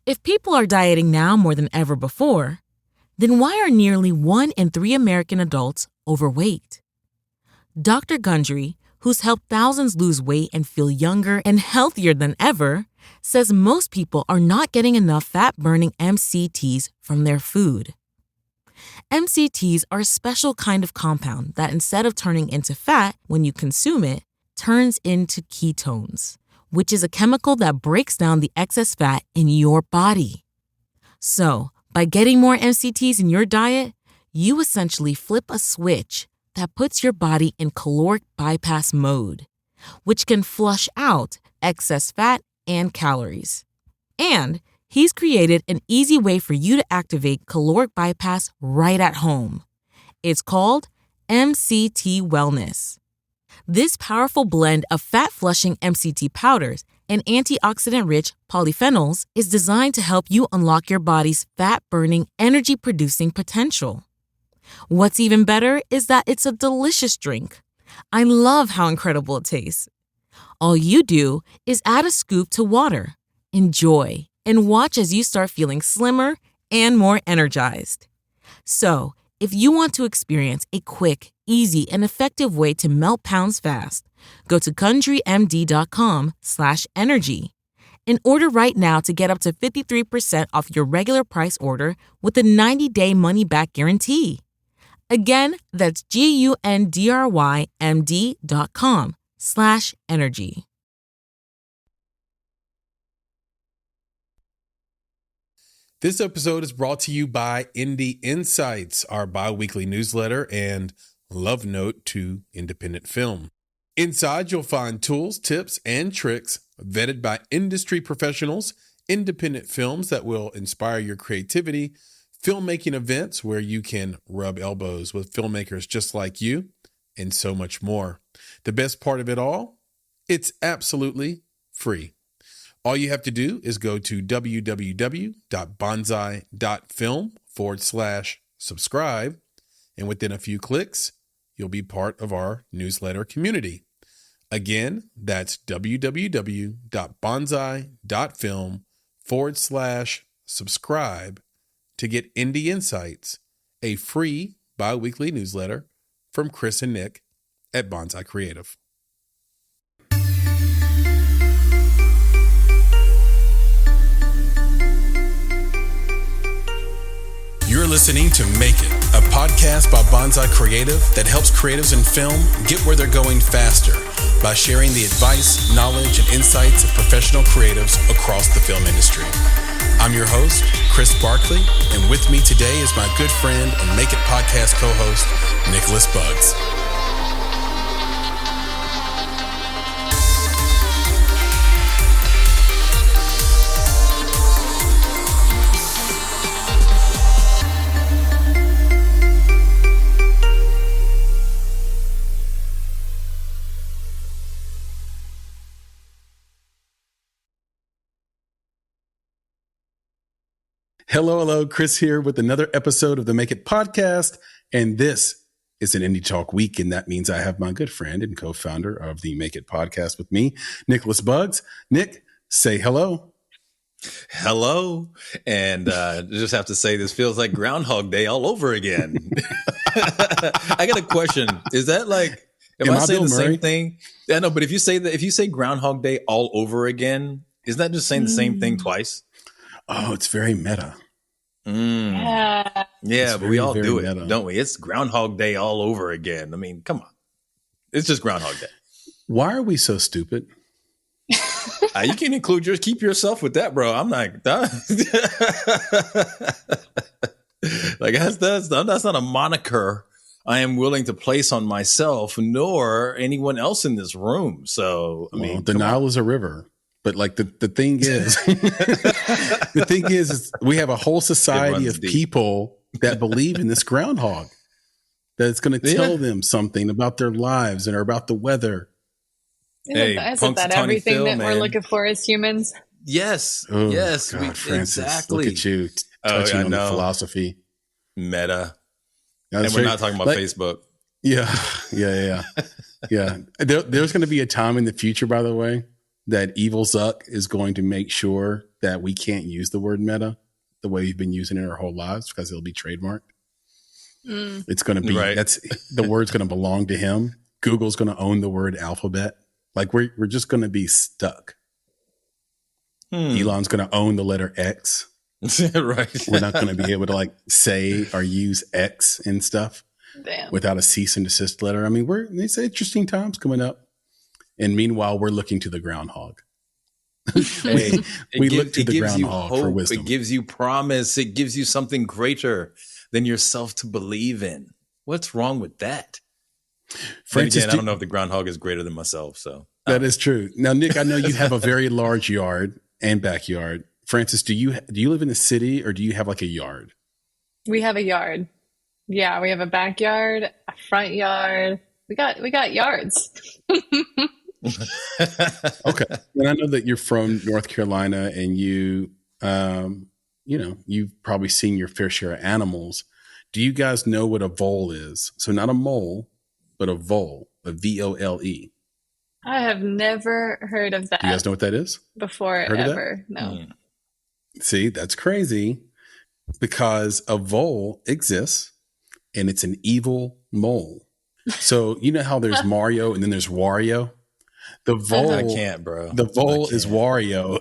If people are dieting now more than ever before, then why are nearly 1 in 3 American adults overweight? Dr. Gundry, who's helped thousands lose weight and feel younger and healthier than ever, says most people are not getting enough fat-burning MCTs from their food. MCTs are a special kind of compound that instead of turning into fat when you consume it, turns into ketones, which is a chemical that breaks down the excess fat in your body. So, by getting more MCTs in your diet, you essentially flip a switch that puts your body in caloric bypass mode, which can flush out excess fat and calories. And he's created an easy way for you to activate caloric bypass right at home. It's called MCT Wellness. This powerful blend of fat-flushing MCT powders and antioxidant-rich polyphenols is designed to help you unlock your body's fat-burning, energy-producing potential. What's even better is that it's a delicious drink. I love how incredible it tastes. All you do is add a scoop to water, enjoy, and watch as you start feeling slimmer and more energized. So, if you want to experience a quick, easy, and effective way to melt pounds fast, go to GundryMD.com/energy and order right now to get up to 53% off your regular price order with a 90-day money-back guarantee. Again, that's GUNDRYMD.com/energy. This episode is brought to you by Indie Insights, our bi-weekly newsletter and love note to independent film. Inside, you'll find tools, tips, and tricks vetted by industry professionals, independent films that will inspire your creativity, filmmaking events where you can rub elbows with filmmakers just like you, and so much more. The best part of it all, it's absolutely free. All you have to do is go to www.bonsai.film/subscribe, and within a few clicks, you'll be part of our newsletter community. Again, that's www.bonsai.film/subscribe to get Indie Insights, a free bi-weekly newsletter from Chris and Nick at Bonsai Creative. You're listening to Make It, a podcast by Bonsai Creative that helps creatives in film get where they're going faster by sharing the advice, knowledge, and insights of professional creatives across the film industry. I'm your host, Chris Barkley, and with me today is my good friend and Make It podcast co-host, Nicholas Buggs. Hello, Chris here with another episode of the Make It podcast, and this is an Indie Talk week, and that means I have my good friend and co-founder of the Make It podcast with me, Nicholas Buggs. Nick, say hello. Hello, and just have to say this feels like Groundhog Day all over again. I got a question. Is that like, am I saying the same thing? I know, but if you say Groundhog Day all over again, is that just saying the same thing twice? Oh, it's very meta. Yeah, but we all do it, don't we? It's Groundhog Day all over again. I mean, come on. It's just Groundhog Day. Why are we so stupid? You can include keep yourself with that, bro. I'm like, like that's not a moniker I am willing to place on myself, nor anyone else in this room. So, I mean, the Nile is a river. But like the thing is, is we have a whole society of people that believe in this groundhog, that it's going to tell them something about their lives and or about the weather. Isn't that everything that we're looking for as humans? Yes. Oh, yes. God, Francis, exactly. Look at you touching on the philosophy. Meta. And we're not talking about Facebook. Yeah. There's going to be a time in the future, by the way, that Evil Zuck is going to make sure that we can't use the word meta the way we've been using it our whole lives because it'll be trademarked. It's going to be, that's the word's going to belong to him. Google's going to own the word alphabet. Like we're just going to be stuck. Elon's going to own the letter X. Right. We're not going to be able to like say or use X and stuff without a cease and desist letter. I mean, it's interesting times coming up. And meanwhile, we're looking to the groundhog. We look to the groundhog for wisdom. It gives you promise. It gives you something greater than yourself to believe in. What's wrong with that? Francis, again, I don't know if the groundhog is greater than myself. So that is true. Now, Nick, I know you have a very large yard and backyard. Francis, do you live in the city or do you have like a yard? We have a yard. Yeah, we have a backyard, a front yard. We got yards. Okay. And I know that you're from North Carolina and you've probably seen your fair share of animals. Do you guys know what a vole is? So not a mole, but a vole, a VOLE. I have never heard of that. Do you guys know what that is? Before ever. No. See, that's crazy because a vole exists and it's an evil mole. So you know how there's Mario and then there's Wario? The vole, I can't, bro. The vole is Wario,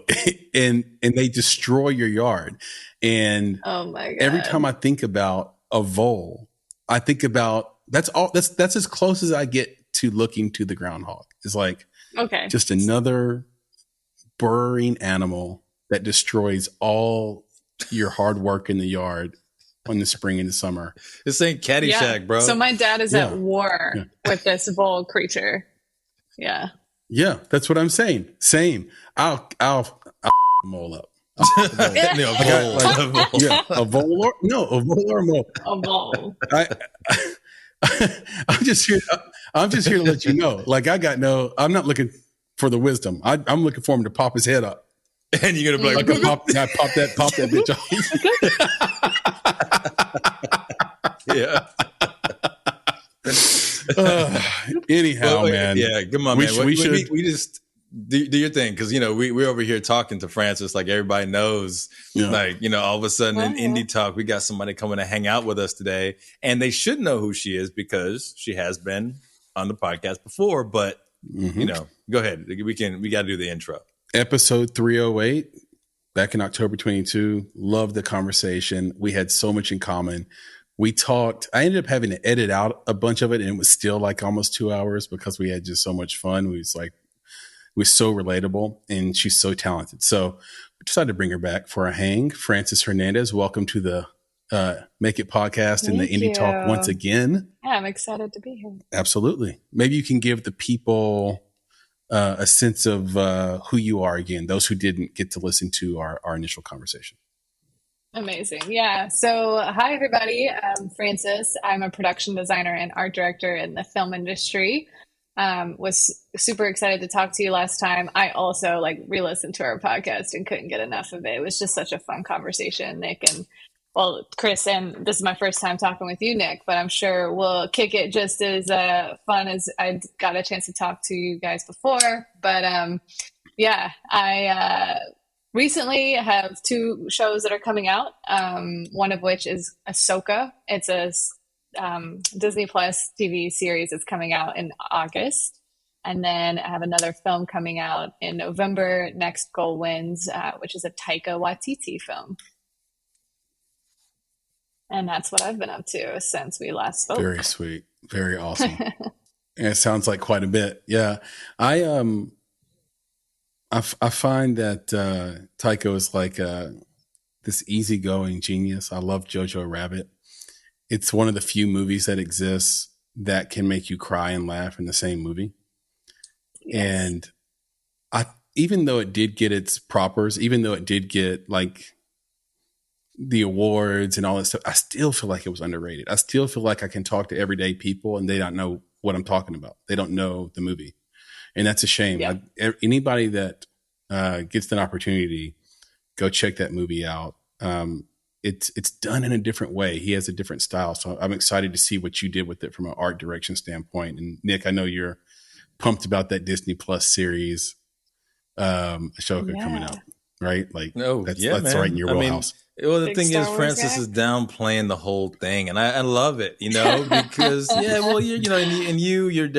and they destroy your yard. And oh my God. Every time I think about a vole, I think about that's as close as I get to looking to the groundhog. It's like just another burrowing animal that destroys all your hard work in the yard in the spring and the summer. This ain't Caddyshack, bro. So my dad is at war with this vole creature. Yeah. Yeah, that's what I'm saying. Same. I'll mole up. A vole or a mole. A vole. I'm just here to let you know. Like I'm not looking for the wisdom. I'm looking for him to pop his head up. And you're gonna be like, pop that bitch off. Yeah. Anyhow, man. Yeah, come on, man. We just do your thing because we're over here talking to Francis like everybody knows. Like all of a sudden in Indie Talk, we got somebody coming to hang out with us today, and they should know who she is because she has been on the podcast before. But go ahead. We got to do the intro. Episode 308, back in October 22. Loved the conversation. We had so much in common. We talked. I ended up having to edit out a bunch of it, and it was still like almost 2 hours because we had just so much fun. We was so relatable, and she's so talented. So we decided to bring her back for a hang. Francis Hernandez, welcome to the Make It podcast and the Indie Talk once again. Yeah, I'm excited to be here. Absolutely. Maybe you can give the people a sense of who you are again, those who didn't get to listen to our initial conversation. Amazing. Yeah. So hi, everybody. I'm Francis. I'm a production designer and art director in the film industry. Was super excited to talk to you last time. I also re-listened to our podcast and couldn't get enough of it. It was just such a fun conversation, Nick, and Chris, and this is my first time talking with you, Nick, but I'm sure we'll kick it just as fun as I got a chance to talk to you guys before. But I recently have 2 shows that are coming out, one of which is Ahsoka. It's a Disney Plus TV series that's coming out in August. And then I have another film coming out in November, Next Goal Wins, which is a Taika Waititi film. And that's what I've been up to since we last spoke. Very sweet. Very awesome. And it sounds like quite a bit. Yeah. I find that Taika is like this easygoing genius. I love Jojo Rabbit. It's one of the few movies that exists that can make you cry and laugh in the same movie. Yes. And even though it did get its propers, even though it did get the awards and all that stuff, I still feel like it was underrated. I still feel like I can talk to everyday people and they don't know what I'm talking about. They don't know the movie. And that's a shame. Yeah. Anybody that gets an opportunity, go check that movie out. It's done in a different way. He has a different style. So I'm excited to see what you did with it from an art direction standpoint. And Nick, I know you're pumped about that Disney Plus series. Ashoka coming out, right? Like, that's man. right in your wheelhouse. Well, the Big thing Star is, Wars Francis guy? is downplaying the whole thing, and I love it, because you're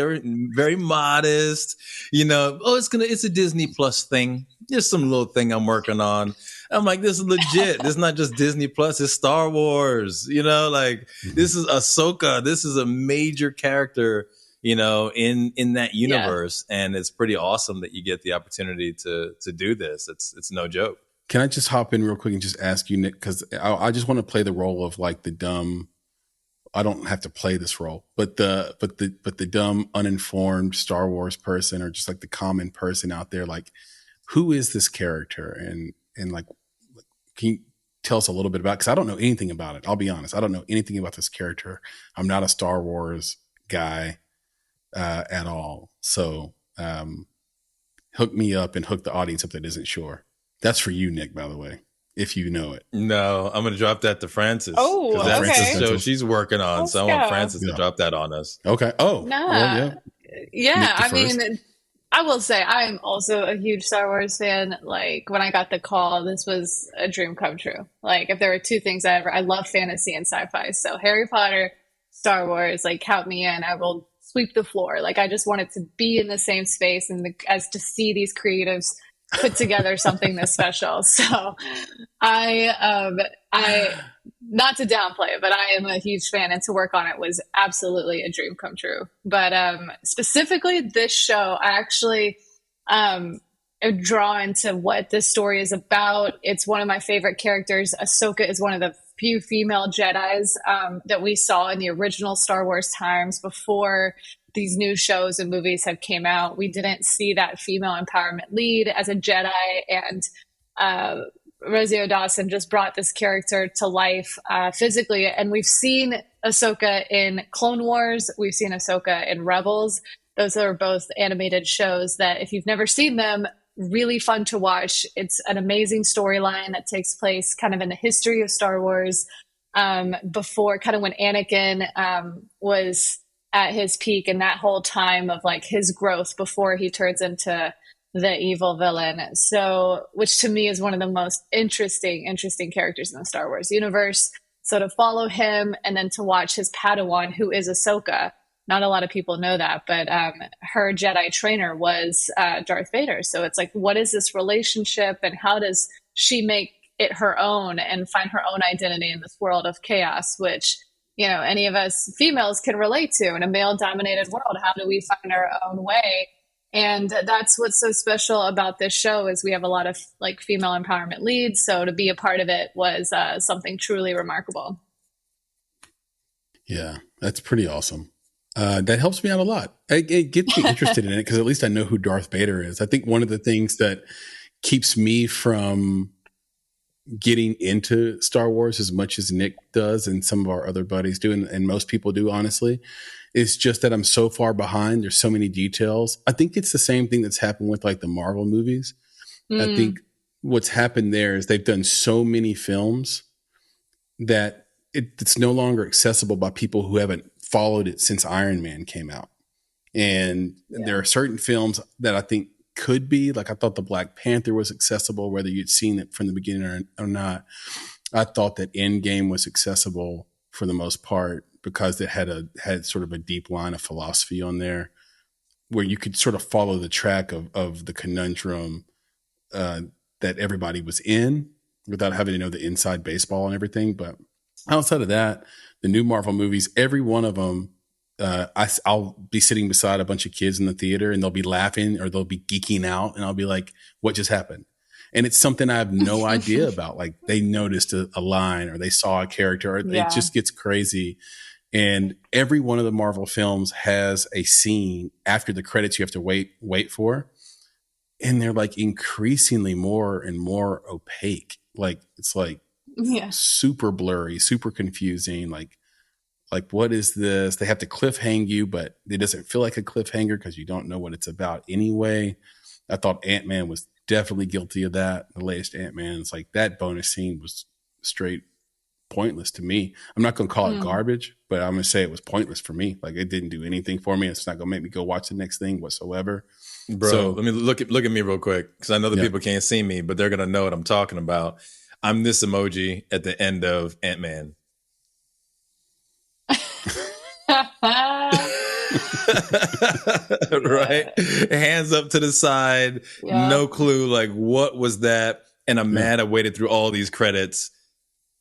very modest, it's a Disney Plus thing. There's some little thing I'm working on. I'm like, this is legit. This is not just Disney Plus. It's Star Wars. This is Ahsoka. This is a major character, in that universe, and it's pretty awesome that you get the opportunity to do this. It's no joke. Can I just hop in real quick and just ask you, Nick, because I just want to play the role of like the dumb. I don't have to play this role, but the dumb, uninformed Star Wars person, or just like the common person out there. Like, who is this character, and like, can you tell us a little bit about? Because I don't know anything about it. I'll be honest, I don't know anything about this character. I'm not a Star Wars guy at all. So hook me up and hook the audience up that isn't sure. That's for you, Nick, by the way, if you know it. No, I'm going to drop that to Francis. Oh, that's okay. the show she's working on. Let's so I want go. Francis to drop that on us. Okay. Oh, Nah. well, Yeah, I first. mean, I will say I am also a huge Star Wars fan. Like, when I got the call, this was a dream come true. Like, if there were two things I love fantasy and sci-fi. So Harry Potter, Star Wars, like, count me in. I will sweep the floor. Like, I just wanted to be in the same space and as to see these creatives put together something this special. So I not to downplay it, but I am a huge fan, and to work on it was absolutely a dream come true. But specifically this show, I actually am drawn to what this story is about. It's one of my favorite characters. Ahsoka is one of the few female Jedis that we saw in the original Star Wars times before these new shows and movies have came out. We didn't see that female empowerment lead as a Jedi, and Rosario Dawson just brought this character to life physically. And we've seen Ahsoka in Clone Wars. We've seen Ahsoka in Rebels. Those are both animated shows that, if you've never seen them, really fun to watch. It's an amazing storyline that takes place kind of in the history of Star Wars, before kind of when Anakin was at his peak, and that whole time of like his growth before he turns into the evil villain. So, which to me is one of the most interesting characters in the Star Wars universe. So to follow him, and then to watch his Padawan, who is Ahsoka. Not a lot of people know that, but her Jedi trainer was Darth Vader. So it's like, what is this relationship, and how does she make it her own and find her own identity in this world of chaos, which, any of us females can relate to in a male-dominated world? How do we find our own way? And that's what's so special about this show, is we have a lot of like female empowerment leads. So to be a part of it was something truly remarkable. Yeah, that's pretty awesome. That helps me out a lot. It gets me interested in it, because at least I know who Darth Vader is. I think one of the things that keeps me from getting into Star Wars as much as Nick does, and some of our other buddies do, and most people do, honestly, is just that I'm so far behind. There's so many details. I think it's the same thing that's happened with like the Marvel movies. I think what's happened there is they've done so many films that it's no longer accessible by people who haven't followed it since Iron Man came out. And there are certain films that I think could be, like, I thought the Black Panther was accessible, whether you'd seen it from the beginning or not. I thought that Endgame was accessible for the most part, because it had sort of a deep line of philosophy on there, where you could sort of follow the track of the conundrum that everybody was in, without having to know the inside baseball and everything. But outside of that, the new Marvel movies, every one of them, I'll be sitting beside a bunch of kids in the theater, and they'll be laughing or they'll be geeking out, and I'll be like, what just happened? And it's something I have no idea about. Like, they noticed a line, or they saw a character, or it just gets crazy. And every one of the Marvel films has a scene after the credits you have to wait for. And they're like increasingly more and more opaque. Like, it's like super blurry, super confusing. Like, what is this? They have to cliffhang you, but it doesn't feel like a cliffhanger because you don't know what it's about anyway. I thought Ant-Man was definitely guilty of that. The latest Ant-Man, it's like that bonus scene was straight pointless to me. I'm not going to call it garbage, but I'm going to say it was pointless for me. Like, it didn't do anything for me. It's not going to make me go watch the next thing whatsoever. Bro, so, let me look at me real quick, because I know the people can't see me, but they're going to know what I'm talking about. I'm this emoji at the end of Ant-Man. Right? Hands up to the side. Yeah. No clue. Like, what was that? And I'm mad I waited through all these credits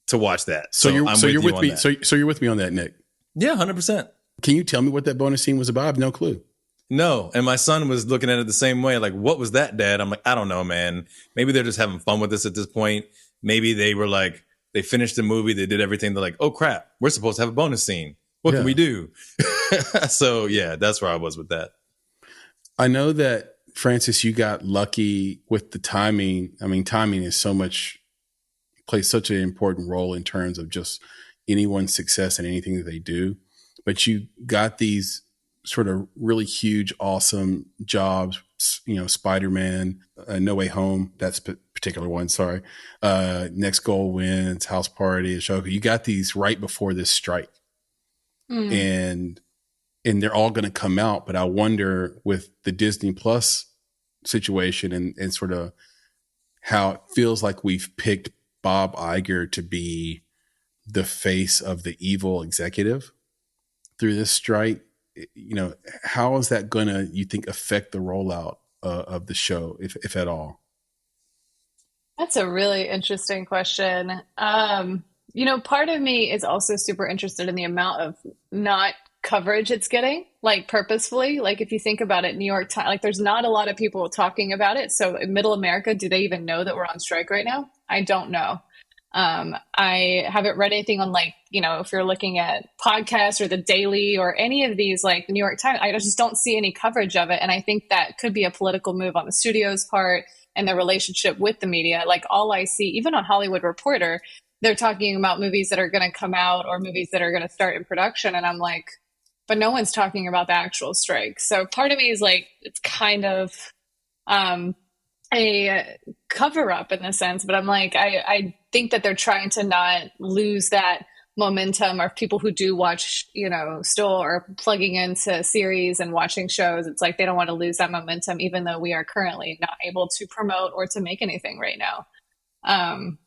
to watch that. So you're with me. So you're with me on that, Nick? Yeah, 100%. Can you tell me what that bonus scene was about? I have no clue. No. And my son was looking at it the same way. Like, what was that, Dad? I'm like, I don't know, man. Maybe they're just having fun with this at this point. Maybe they were like, they finished the movie. They did everything. They're like, oh, crap. We're supposed to have a bonus scene. What can we do? So, yeah, that's where I was with that. I know that, Francis, you got lucky with the timing. I mean, timing is plays such an important role in terms of just anyone's success in anything that they do. But you got these sort of really huge, awesome jobs, Spider-Man, No Way Home, that's particular one, sorry. Next Goal Wins, House Party, Ashoka. You got these right before this strike. And they're all going to come out. But I wonder, with the Disney Plus situation and sort of how it feels like we've picked Bob Iger to be the face of the evil executive through this strike, how is that going to, you think, affect the rollout of the show, if at all? That's a really interesting question. Part of me is also super interested in the amount of not coverage it's getting, like, purposefully. Like, if you think about it, New York Times, like, there's not a lot of people talking about it. So in middle America, do they even know that we're on strike right now? I don't know. I haven't read anything on, like, if you're looking at podcasts or the Daily or any of these, like the New York Times, I just don't see any coverage of it. And I think that could be a political move on the studio's part and their relationship with the media. Like, all I see, even on Hollywood Reporter, they're talking about movies that are going to come out or movies that are going to start in production. And I'm like, but no one's talking about the actual strike. So part of me is like, it's kind of a cover up in the sense, but I'm like, I think that they're trying to not lose that momentum, or people who do watch, still are plugging into series and watching shows. It's like, they don't want to lose that momentum, even though we are currently not able to promote or to make anything right now.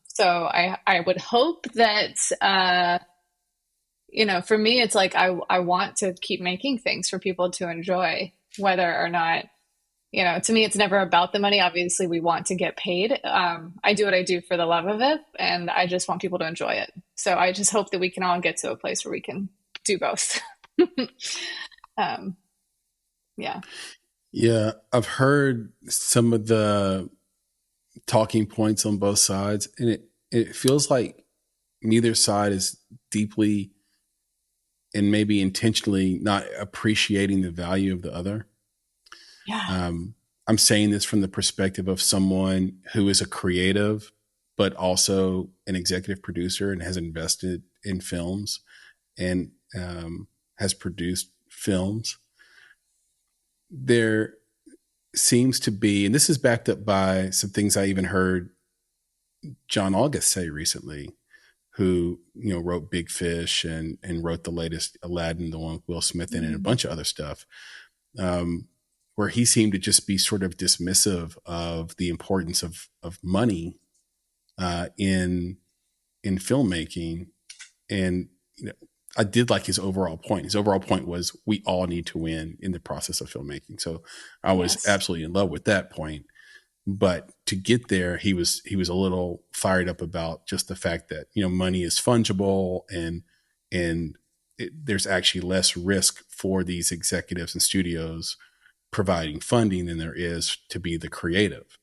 So I would hope that, for me, it's like, I want to keep making things for people to enjoy, whether or not, to me, it's never about the money. Obviously, we want to get paid. I do what I do for the love of it, and I just want people to enjoy it. So I just hope that we can all get to a place where we can do both. Yeah. Yeah. I've heard some of the talking points on both sides, and it feels like neither side is deeply and maybe intentionally not appreciating the value of the other. Yeah. I'm saying this from the perspective of someone who is a creative, but also an executive producer and has invested in films and has produced films. There seems to be, and this is backed up by some things I even heard John August say recently, who, wrote Big Fish and wrote the latest Aladdin, the one with Will Smith in it, and a bunch of other stuff. Where he seemed to just be sort of dismissive of the importance of money in filmmaking. And I did like his overall point. His overall point was, we all need to win in the process of filmmaking. So I was absolutely in love with that point. But to get there, he was a little fired up about just the fact that, money is fungible and there's actually less risk for these executives and studios providing funding than there is to be the creative.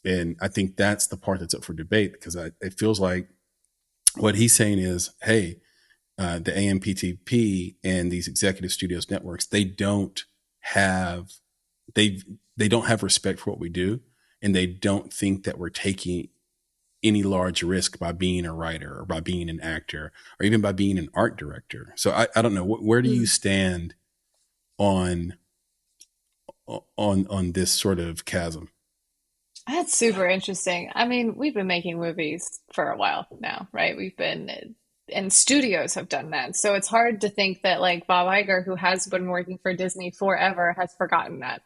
And I think that's the part that's up for debate, because it feels like what he's saying is, hey, the AMPTP and these executive studios networks, they don't have respect for what we do. And they don't think that we're taking any large risk by being a writer or by being an actor or even by being an art director. So I don't know, where do you stand on this sort of chasm? That's super interesting. I mean, we've been making movies for a while now, right? We've been and studios have done that. So it's hard to think that like Bob Iger, who has been working for Disney forever, has forgotten that.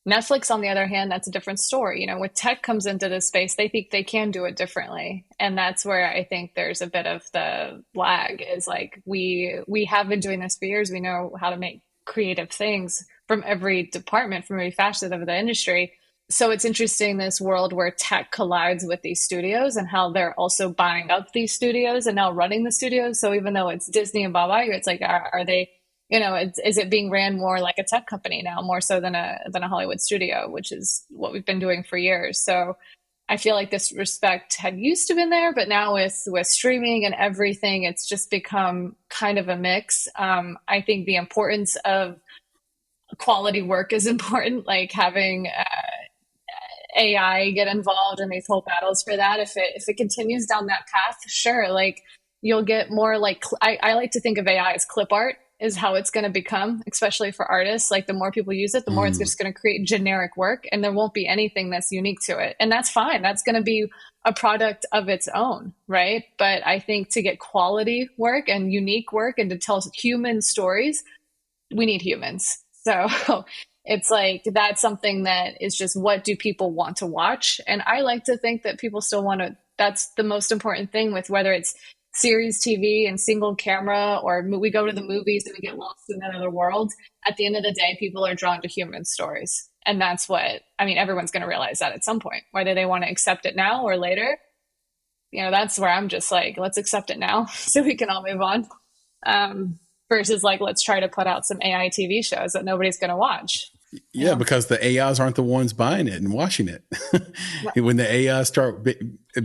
Netflix, on the other hand, that's a different story. You know, when tech comes into this space, they think they can do it differently. And that's where I think there's a bit of the lag is like, we have been doing this for years. We know how to make creative things from every department, from every facet of the industry. So it's interesting, this world where tech collides with these studios and how they're also buying up these studios and now running the studios. So even though it's Disney and Bob Iger, it's like, are they, you know, is it being ran more like a tech company now, more so than a Hollywood studio, which is what we've been doing for years. So I feel like this respect had used to been there, but now with streaming and everything, it's just become kind of a mix. I think the importance of quality work is important, like having AI get involved in these whole battles for that. If it continues down that path, sure, like you'll get more like, I like to think of AI as clip art is how it's going to become, especially for artists. Like the more people use it, the more it's just going to create generic work, and there won't be anything that's unique to it. And that's fine. That's going to be a product of its own, right? But I think to get quality work and unique work and to tell human stories, we need humans. So it's like, that's something that is just, what do people want to watch? And I like to think that people still want to, that's the most important thing with whether it's series TV and single camera, or we go to the movies and we get lost in another world. At the end of the day, people are drawn to human stories. And that's what, I mean, everyone's going to realize that at some point, whether they want to accept it now or later. You know, that's where I'm just like, let's accept it now so we can all move on. Versus like, let's try to put out some AI TV shows that nobody's going to watch. Yeah, because the AIs aren't the ones buying it and watching it. When the AI start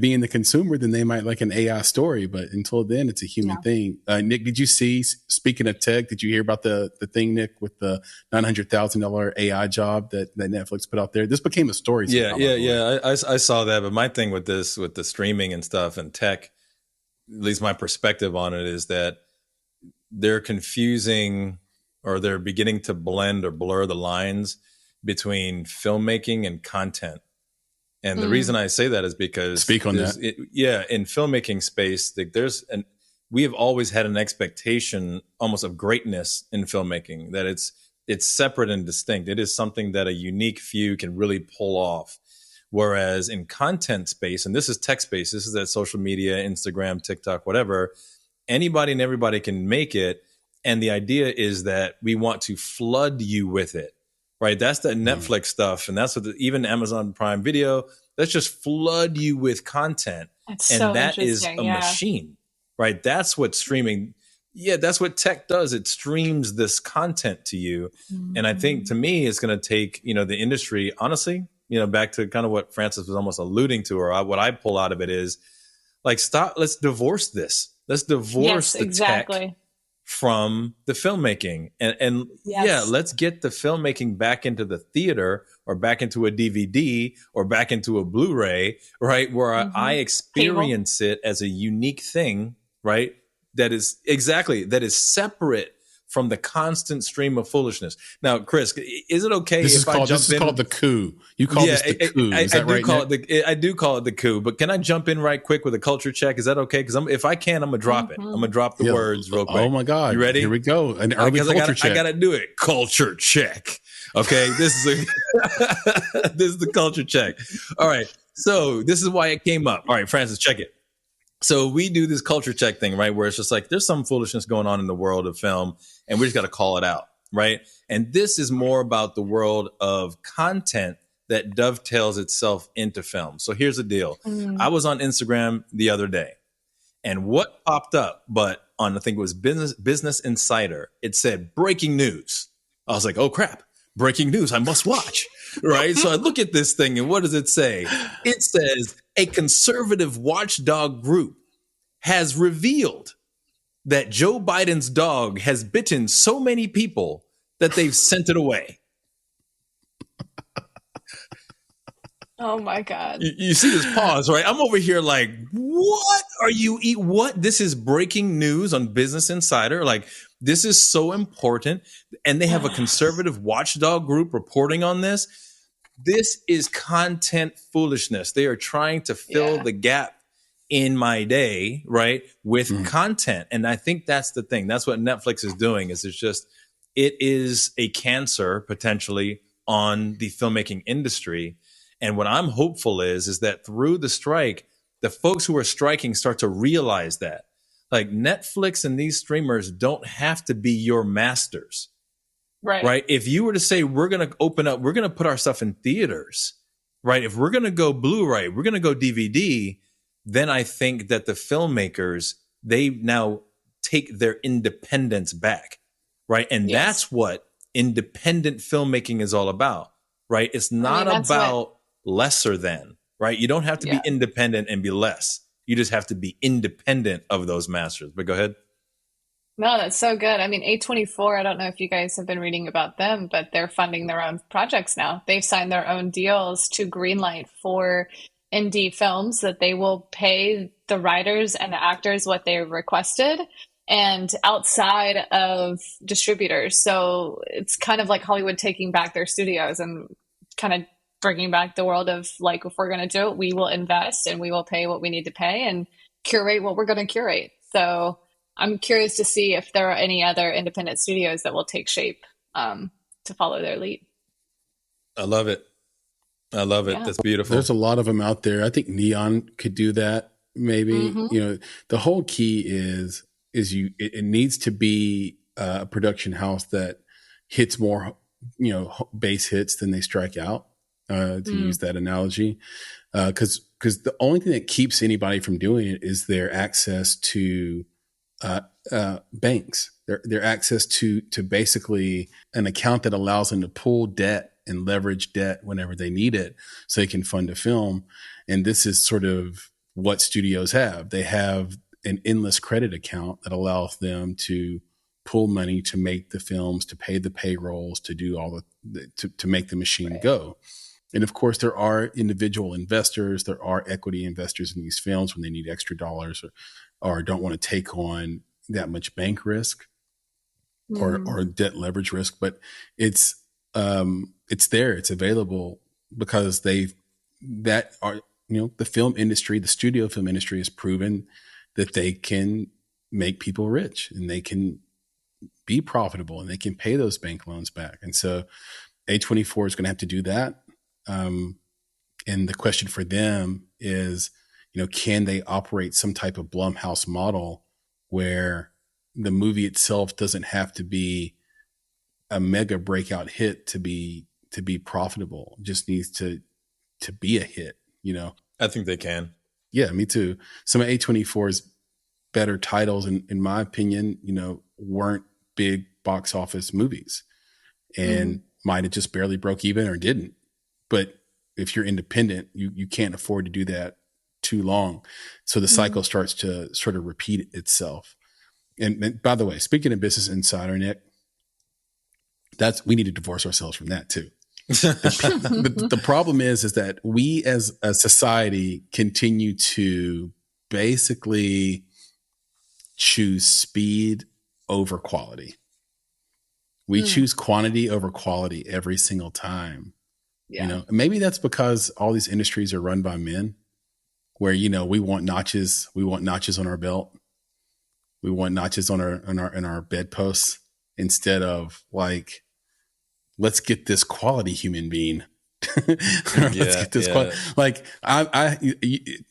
being the consumer, then they might like an AI story. But until then, it's a human thing. Nick, did you see, speaking of tech, did you hear about the thing, Nick, with the $900,000 AI job that Netflix put out there? This became a story. Yeah. I saw that. But my thing with this, with the streaming and stuff and tech, at least my perspective on it is that they're confusing, or they're beginning to blend or blur the lines between filmmaking and content. And the reason I say that is because speak on that. In filmmaking space, we have always had an expectation almost of greatness in filmmaking, that it's separate and distinct. It is something that a unique few can really pull off. Whereas in content space, and this is tech space, this is that social media, Instagram, TikTok, whatever, anybody and everybody can make it. And the idea is that we want to flood you with it, right? That's the Netflix stuff. And that's what even Amazon Prime Video, let's just flood you with content. That's and so that is a machine, right? That's what streaming, that's what tech does. It streams this content to you. And I think to me, it's going to take, the industry, honestly, back to kind of what Francis was almost alluding to, or what I pull out of it is like, stop, let's divorce this. Let's divorce the tech from the filmmaking, and let's get the filmmaking back into the theater, or back into a DVD, or back into a Blu-ray, right? Where I experience it as a unique thing, right? That is separate from the constant stream of foolishness. Now, Chris, is it okay if I jump in? This is called the coup. You call this the coup. Is that right? I do call it the coup, but can I jump in right quick with a culture check? Is that okay? Because if I can, I'm going to drop it. I'm going to drop the words real quick. Oh my God. You ready? Here we go. An early culture check. I got to do it. Culture check. Okay. This is the culture check. All right. So this is why it came up. All right, Francis, check it. So we do this culture check thing, right? Where it's just like, there's some foolishness going on in the world of film, and we just got to call it out, right? And this is more about the world of content that dovetails itself into film. So here's the deal. I was on Instagram the other day, and what popped up, but on, I think it was Business Insider, it said breaking news. I was like, oh crap, breaking news, I must watch, right? So I look at this thing, and what does it say? It says a conservative watchdog group has revealed that Joe Biden's dog has bitten so many people that they've sent it away. Oh my God. You see this pause, right? I'm over here like, what are you what? This is breaking news on Business Insider. Like, this is so important. And they have a conservative watchdog group reporting on this. This is content foolishness. They are trying to fill the gap in my day, right, with content. And I think that's the thing. That's what Netflix is doing. It is a cancer potentially on the filmmaking industry. And what I'm hopeful is that through the strike, the folks who are striking start to realize that, like, Netflix and these streamers don't have to be your masters. Right. If you were to say, we're going to open up, we're going to put our stuff in theaters, right? If we're going to go Blu-ray, we're going to go DVD, then I think that the filmmakers, they now take their independence back. Right. And that's what independent filmmaking is all about. Right. It's not about lesser than. Right. You don't have to be independent and be less. You just have to be independent of those masters. But go ahead. No, that's so good. I mean, A24, I don't know if you guys have been reading about them, but they're funding their own projects now. They've signed their own deals to greenlight for indie films that they will pay the writers and the actors what they requested and outside of distributors. So it's kind of like Hollywood taking back their studios and kind of bringing back the world of, like, if we're going to do it, we will invest and we will pay what we need to pay and curate what we're going to curate. So I'm curious to see if there are any other independent studios that will take shape to follow their lead. I love it. I love it. Yeah. That's beautiful. There's a lot of them out there. I think Neon could do that. Maybe, you know, the whole key is it needs to be a production house that hits more, you know, base hits than they strike out, to use that analogy. Cause the only thing that keeps anybody from doing it is their access to banks, their access to basically an account that allows them to pull debt and leverage debt whenever they need it so they can fund a film. And this is sort of what studios have. They have an endless credit account that allows them to pull money to make the films, to pay the payrolls, to do all to make the machine go. And of course, there are individual investors, there are equity investors in these films when they need extra dollars or don't want to take on that much bank risk or debt leverage risk. But it's there, it's available because the film industry, the studio film industry has proven that they can make people rich and they can be profitable and they can pay those bank loans back. And so A24 is going to have to do that. And the question for them is, you know, can they operate some type of Blumhouse model where the movie itself doesn't have to be a mega breakout hit to be profitable? It just needs to be a hit, you know? I think they can. Yeah, me too. Some of A24's better titles, in my opinion, you know, weren't big box office movies and might have just barely broke even or didn't. But if you're independent, you can't afford to do that too long. So the cycle starts to sort of repeat itself. And by the way, speaking of Business Insider, Nick, we need to divorce ourselves from that too. The problem is that we as a society continue to basically choose speed over quality. We choose quantity over quality every single time. Yeah. You know, maybe that's because all these industries are run by men where, you know, we want notches on our belt. We want notches on our bedposts instead of like, let's get this quality human being. Let's get this quality. Like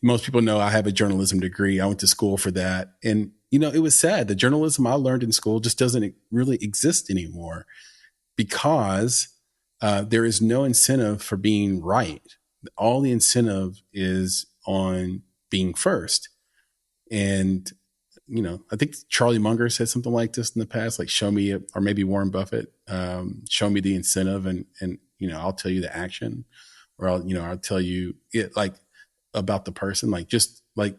most people know I have a journalism degree. I went to school for that. And, you know, it was sad. The journalism I learned in school just doesn't really exist anymore because there is no incentive for being right. All the incentive is on being first. And, you know, I think Charlie Munger said something like this in the past, like show me, or maybe Warren Buffett, show me the incentive and, you know, I'll tell you the action, or I'll tell you it like about the person, like just like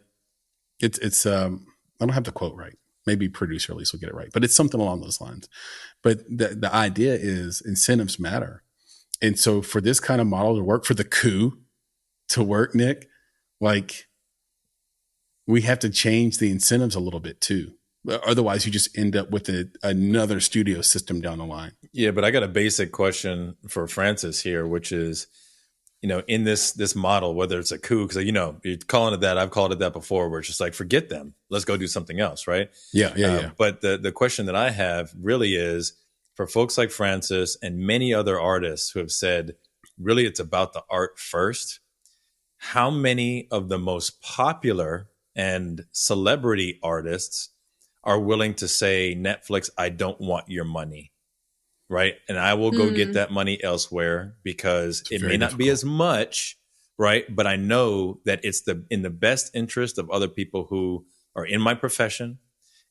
it's I don't have the quote right. Maybe producer at least will get it right, but it's something along those lines. But the idea is incentives matter. And so for this kind of model to work, for the coup to work, Nick, like we have to change the incentives a little bit too. Otherwise you just end up with another studio system down the line. Yeah. But I got a basic question for Francis here, which is in this model, whether it's a coup, because you're calling it that, I've called it that before, where it's just like, forget them, let's go do something else, right? Yeah. But the question that I have really is for folks like Francis and many other artists who have said, really, it's about the art first. How many of the most popular and celebrity artists are willing to say, Netflix, I don't want your money? Right. And I will go get that money elsewhere because it may not be as much. Right. But I know that it's in the best interest of other people who are in my profession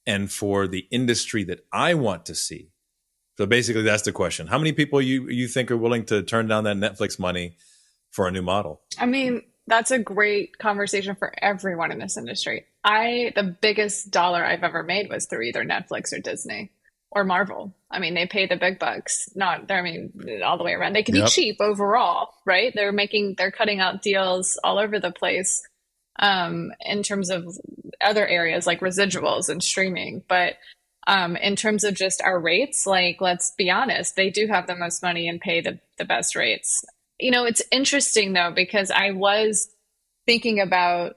and for the industry that I want to see. So basically, that's the question. How many people you think are willing to turn down that Netflix money for a new model? I mean, that's a great conversation for everyone in this industry. The biggest dollar I've ever made was through either Netflix or Disney or Marvel. I mean, they pay the big bucks, all the way around. They can be cheap overall, right? They're cutting out deals all over the place in terms of other areas like residuals and streaming. But in terms of just our rates, like, let's be honest, they do have the most money and pay the best rates. It's interesting though, because I was thinking about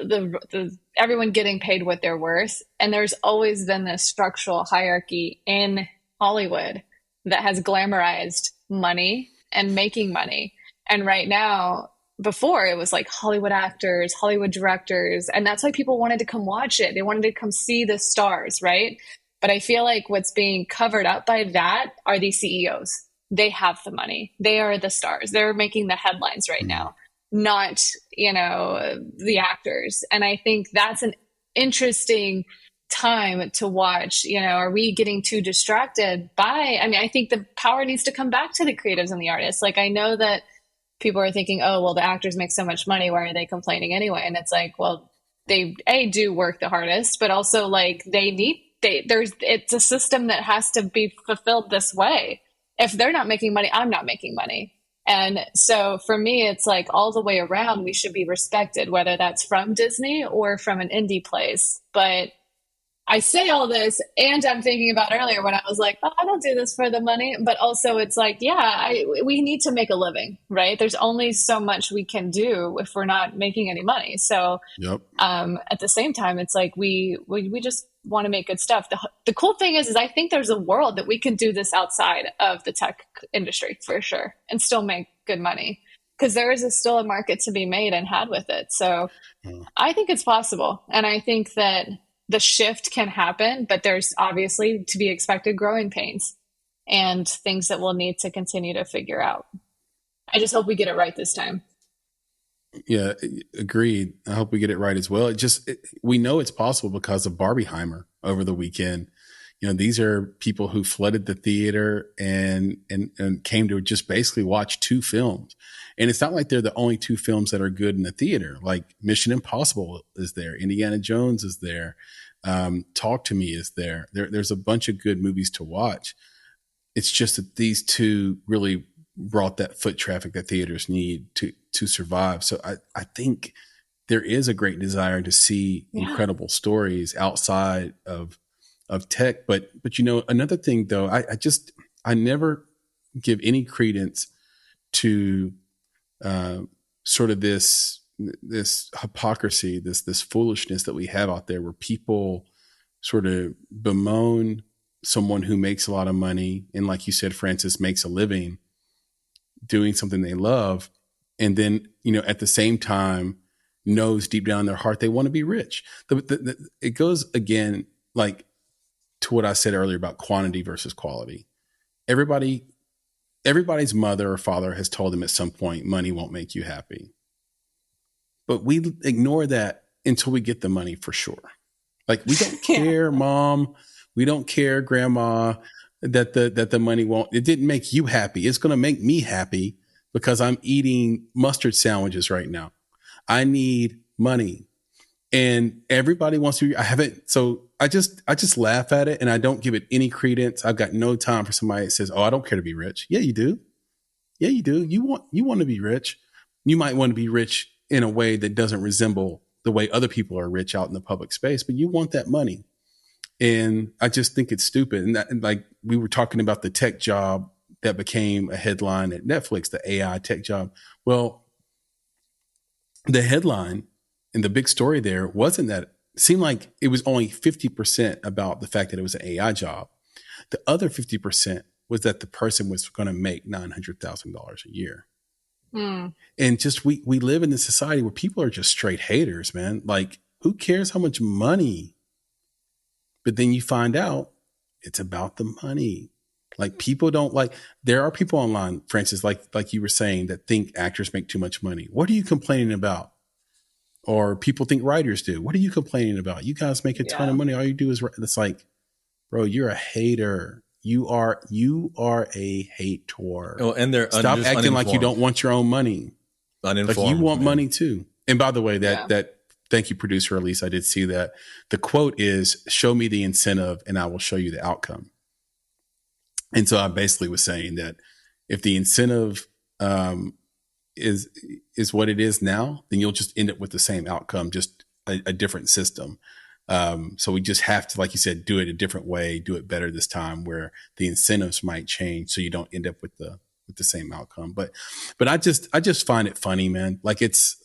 the everyone getting paid what they're worth. And there's always been this structural hierarchy in Hollywood that has glamorized money and making money. And right now, before it was like Hollywood actors, Hollywood directors, and that's why people wanted to come watch it. They wanted to come see the stars, right? But I feel like what's being covered up by that are these CEOs. They have the money. They are the stars. They're making the headlines right now, not, the actors. And I think that's an interesting time to watch. Are we getting too distracted by, I think the power needs to come back to the creatives and the artists. Like, I know that people are thinking, oh, well, the actors make so much money, why are they complaining anyway? And it's like, well, they do work the hardest, but also like it's a system that has to be fulfilled this way. If they're not making money, I'm not making money. And so for me, it's like all the way around, we should be respected, whether that's from Disney or from an indie place. But I say all this, and I'm thinking about earlier when I was like, oh, I don't do this for the money. But also it's like, we need to make a living, right? There's only so much we can do if we're not making any money. So at the same time, it's like we just want to make good stuff. The cool thing is I think there's a world that we can do this outside of the tech industry for sure and still make good money, because there is still a market to be made and had with it. So I think it's possible. And I think that the shift can happen, but there's obviously to be expected growing pains and things that we'll need to continue to figure out. I just hope we get it right this time. Yeah, agreed. I hope we get it right as well. We know it's possible because of Barbieheimer over the weekend. These are people who flooded the theater and came to just basically watch two films. And it's not like they're the only two films that are good in the theater. Like Mission Impossible is there. Indiana Jones is there. Talk to Me is there. There's a bunch of good movies to watch. It's just that these two really brought that foot traffic that theaters need to survive. So I think there is a great desire to see incredible stories outside of tech. But another thing though, I never give any credence to sort of this hypocrisy, this foolishness that we have out there, where people sort of bemoan someone who makes a lot of money and, like you said, Francis, makes a living doing something they love, and then at the same time knows deep down in their heart they want to be rich. It goes again like to what I said earlier about quantity versus quality. Everybody's mother or father has told them at some point money won't make you happy. But we ignore that until we get the money for sure. Like, we don't care, Mom. We don't care, Grandma, that the money it didn't make you happy. It's going to make me happy because I'm eating mustard sandwiches right now. I need money. And everybody wants to, so I just laugh at it and I don't give it any credence. I've got no time for somebody that says, oh, I don't care to be rich. Yeah, you do. Yeah, you do. You want to be rich. You might want to be rich in a way that doesn't resemble the way other people are rich out in the public space, but you want that money. And I just think it's stupid. And like we were talking about the tech job that became a headline at Netflix, the AI tech job. Well, the headline and the big story there wasn't that. It seemed like it was only 50% about the fact that it was an AI job. The other 50% was that the person was going to make $900,000 a year. And just we live in this society where people are just straight haters, man. Like, who cares how much money? But then you find out it's about the money. Like, people don't like, there are people online, Francis, like you were saying, that think actors make too much money. What are you complaining about? Or people think writers do. What are you complaining about? You guys make a ton of money. All you do is, it's like, bro, you're a hater. You are a hater. Oh, and they're stop acting uninformed. Like you don't want your own money. Uninformed, like you want money too. And by the way, that thank you, producer Elise. I did see that. The quote is, "Show me the incentive, and I will show you the outcome." And so I basically was saying that if the incentive is what it is now, then you'll just end up with the same outcome, just a different system. So we just have to, like you said, do it a different way, do it better this time, where the incentives might change so you don't end up with the same outcome. But I just find it funny, man. Like, it's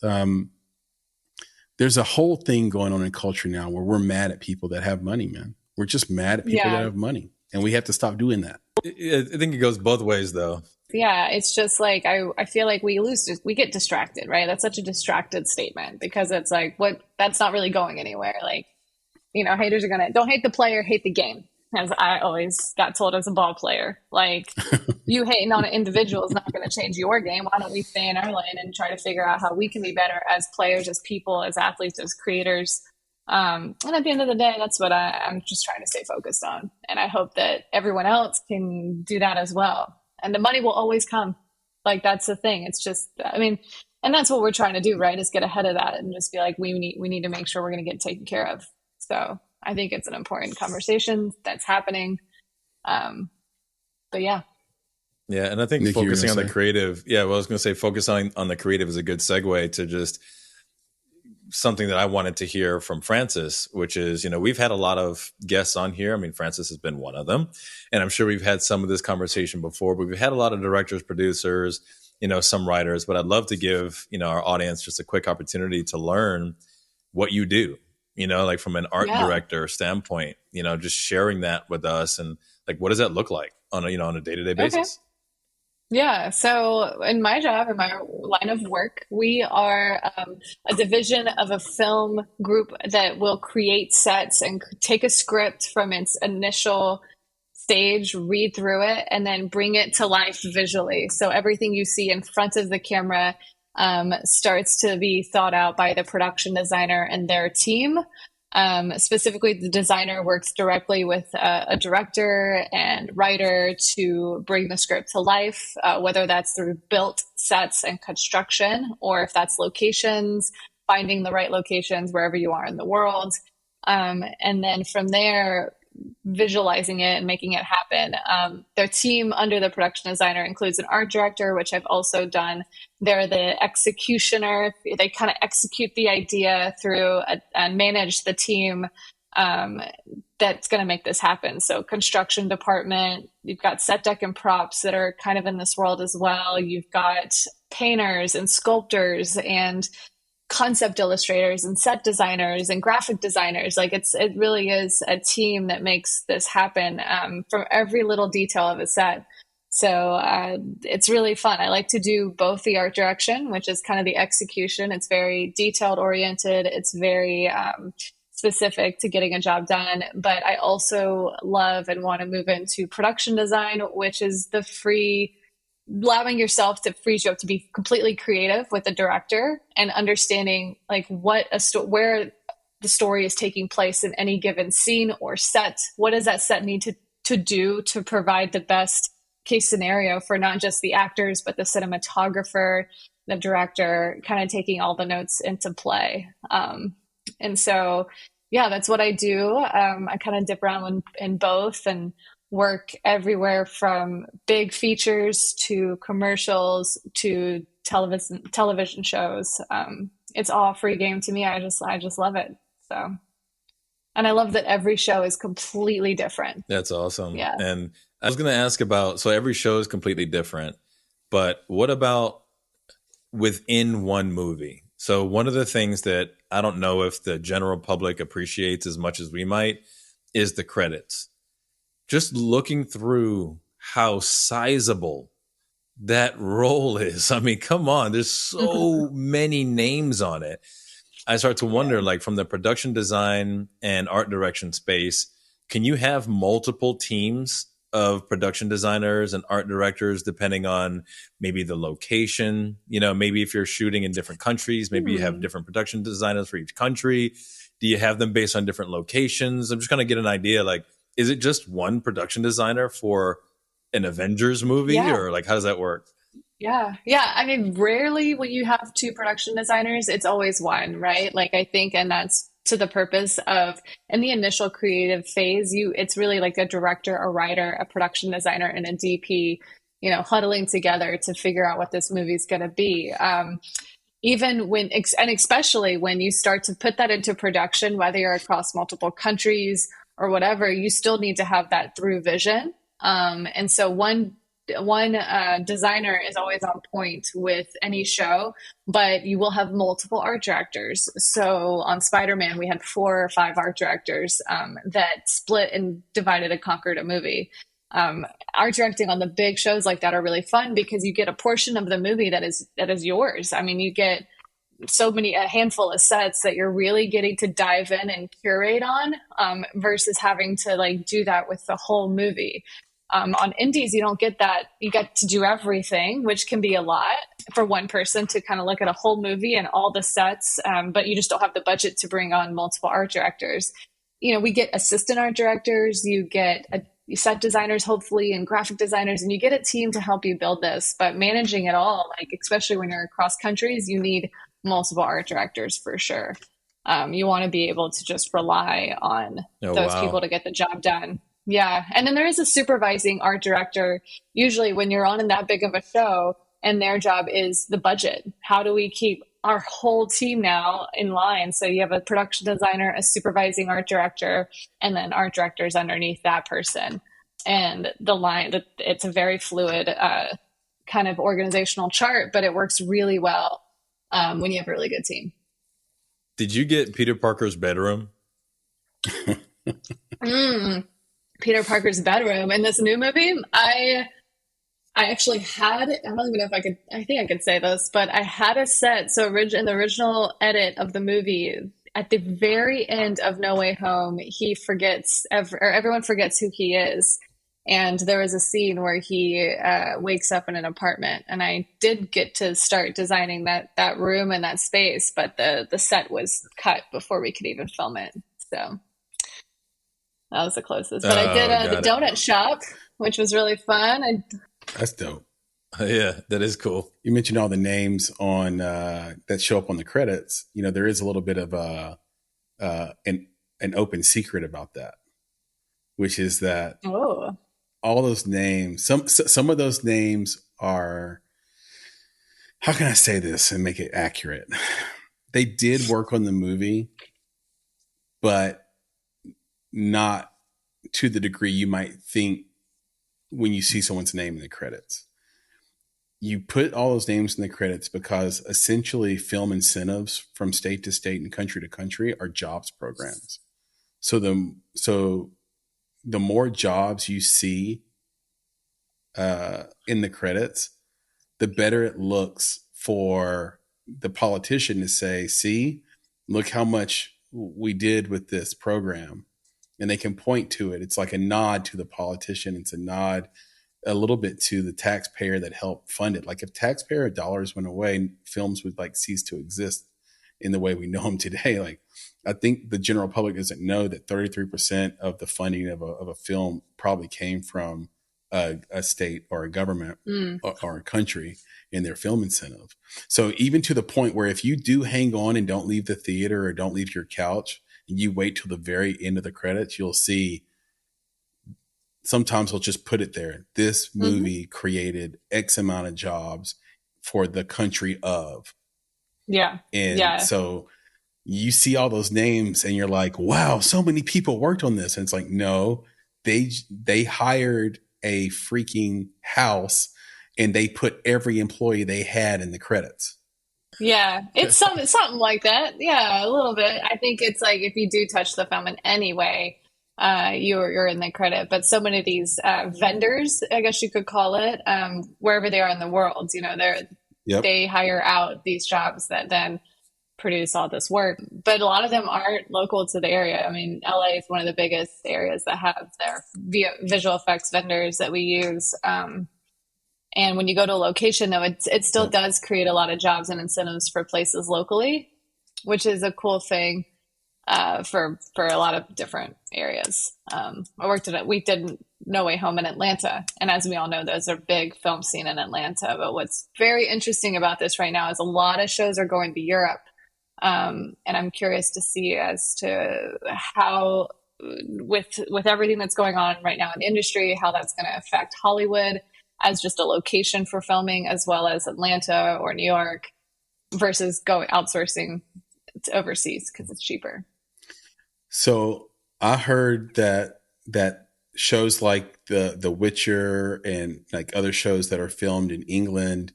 there's a whole thing going on in culture now where we're mad at people that have money, man. We're just mad at people that have money, and we have to stop doing that. I think it goes both ways, though. Yeah, it's just like I feel like we get distracted, right? That's such a distracted statement, because it's like, that's not really going anywhere. Like, haters are don't hate the player, hate the game, as I always got told as a ball player. Like, you hating on an individual is not going to change your game. Why don't we stay in our lane and try to figure out how we can be better as players, as people, as athletes, as creators? And at the end of the day, that's what I'm just trying to stay focused on. And I hope that everyone else can do that as well. And the money will always come. Like, that's the thing. It's just, and that's what we're trying to do, right? Is get ahead of that and just be like, we need to make sure we're going to get taken care of. So I think it's an important conversation that's happening. But yeah. Yeah. And I think focusing on the creative. Yeah. Well, I was going to say focusing on the creative is a good segue to just something that I wanted to hear from Francis, which is, we've had a lot of guests on here. I mean, Francis has been one of them, and I'm sure we've had some of this conversation before, but we've had a lot of directors, producers, some writers, but I'd love to give, our audience just a quick opportunity to learn what you do, like from an art director standpoint, just sharing that with us. And like, what does that look like on a day-to-day basis? Yeah. So in my job, in my line of work, we are a division of a film group that will create sets and take a script from its initial stage, read through it, and then bring it to life visually. So everything you see in front of the camera starts to be thought out by the production designer and their team. Specifically, the designer works directly with a director and writer to bring the script to life, whether that's through built sets and construction, or if that's locations, finding the right locations wherever you are in the world. And then from there, visualizing it and making it happen. Their team under the production designer includes an art director, which I've also done. They're the executioner. They kind of execute the idea through and manage the team that's going to make this happen. So construction department, you've got set deck and props that are kind of in this world as well. You've got painters and sculptors and concept illustrators and set designers and graphic designers. Like it really is a team that makes this happen from every little detail of a set. So it's really fun. I like to do both the art direction, which is kind of the execution. It's very detailed oriented. It's very specific to getting a job done. But I also love and want to move into production design, which is the allowing yourself to frees you up to be completely creative with the director and understanding like where the story is taking place in any given scene or set. What does that set need to do to provide the best case scenario for not just the actors, but the cinematographer, the director, kind of taking all the notes into play. And so, yeah, that's what I do. I kind of dip around in both and work everywhere from big features to commercials to television shows. It's all free game to me. I just love it. So, and I love that every show is completely different. That's awesome. Yeah. And I was going to ask about, so every show is completely different, but what about within one movie? So one of the things that I don't know if the general public appreciates as much as we might is the credits. Just looking through how sizable that role is. I mean, come on, there's so many names on it. I start to wonder, like, from the production design and art direction space, can you have multiple teams of production designers and art directors depending on maybe the location? You know, maybe if you're shooting in different countries, maybe you have different production designers for each country. Do you have them based on different locations? I'm just going to get an idea, like, is it just one production designer for an Avengers movie, or like, how does that work? Yeah. I mean, rarely when you have two production designers, it's always one, right? Like, I think, and that's to the purpose of, in the initial creative phase, it's really like a director, a writer, a production designer, and a DP, you know, huddling together to figure out what this movie's going to be. Even when, and especially when you start to put that into production, whether you're across multiple countries or whatever, you still need to have that through vision. And so one designer is always on point with any show, but you will have multiple art directors. So on Spider-Man, we had 4 or 5 art directors that split and divided and conquered a movie. Art directing on the big shows like that are really fun because you get a portion of the movie that is yours. I mean, you get a handful of sets that you're really getting to dive in and curate on, versus having to like do that with the whole movie. On indies, you don't get that. You get to do everything, which can be a lot for one person to kind of look at a whole movie and all the sets, but you just don't have the budget to bring on multiple art directors. You know, we get assistant art directors, you get set designers, hopefully, and graphic designers, and you get a team to help you build this. But managing it all, like especially when you're across countries, you need multiple art directors for sure. You want to be able to just rely on those people to get the job done. Yeah. And then there is a supervising art director, usually when you're on in that big of a show, and their job is the budget. How do we keep our whole team now in line? So you have a production designer, a supervising art director, and then art directors underneath that person. And it's a very fluid kind of organizational chart, but it works really well when you have a really good team. Did you get Peter Parker's bedroom? Peter Parker's bedroom in this new movie. I actually had, I don't even know if I think I could say this, but I had a set. So in the original edit of the movie, at the very end of No Way Home, everyone forgets who he is. And there was a scene where he wakes up in an apartment, and I did get to start designing that room and that space, but the set was cut before we could even film it. So that was the closest. But I did the donut shop, which was really fun. That's dope. Yeah, that is cool. You mentioned all the names on that show up on the credits. You know, there is a little bit of an open secret about that, which is that all those names, some of those names are, how can I say this and make it accurate? They did work on the movie, but not to the degree you might think when you see someone's name in the credits. You put all those names in the credits because essentially film incentives from state to state and country to country are jobs programs. So the more jobs you see in the credits, the better it looks for the politician to say, see, look how much we did with this program. And they can point to it. It's like a nod to the politician. It's a nod a little bit to the taxpayer that helped fund it. Like if taxpayer dollars went away, films would like cease to exist in the way we know them today. Like I think the general public doesn't know that 33% of the funding of a film probably came from a state or a government or a country in their film incentive. So even to the point where if you do hang on and don't leave the theater or don't leave your couch, and you wait till the very end of the credits, you'll see sometimes they'll just put it there. This movie created X amount of jobs for the country of. Yeah. And so you see all those names and you're like, wow, so many people worked on this. And it's like, no, they hired a freaking house and they put every employee they had in the credits. Yeah, it's something like that. Yeah, a little bit. I think it's like if you do touch the film in any way, you're in the credit. But so many of these vendors, I guess you could call it, wherever they are in the world, they hire out these jobs that then produce all this work. But a lot of them aren't local to the area. I mean, LA is one of the biggest areas that have their visual effects vendors that we use. And when you go to a location, though, it still does create a lot of jobs and incentives for places locally, which is a cool thing for a lot of different areas. We did No Way Home in Atlanta. And as we all know, there's a big film scene in Atlanta. But what's very interesting about this right now is a lot of shows are going to Europe. And I'm curious to see as to how, with everything that's going on right now in the industry, how that's going to affect Hollywood as just a location for filming, as well as Atlanta or New York, versus outsourcing to overseas because it's cheaper. So I heard that shows like the Witcher and like other shows that are filmed in England,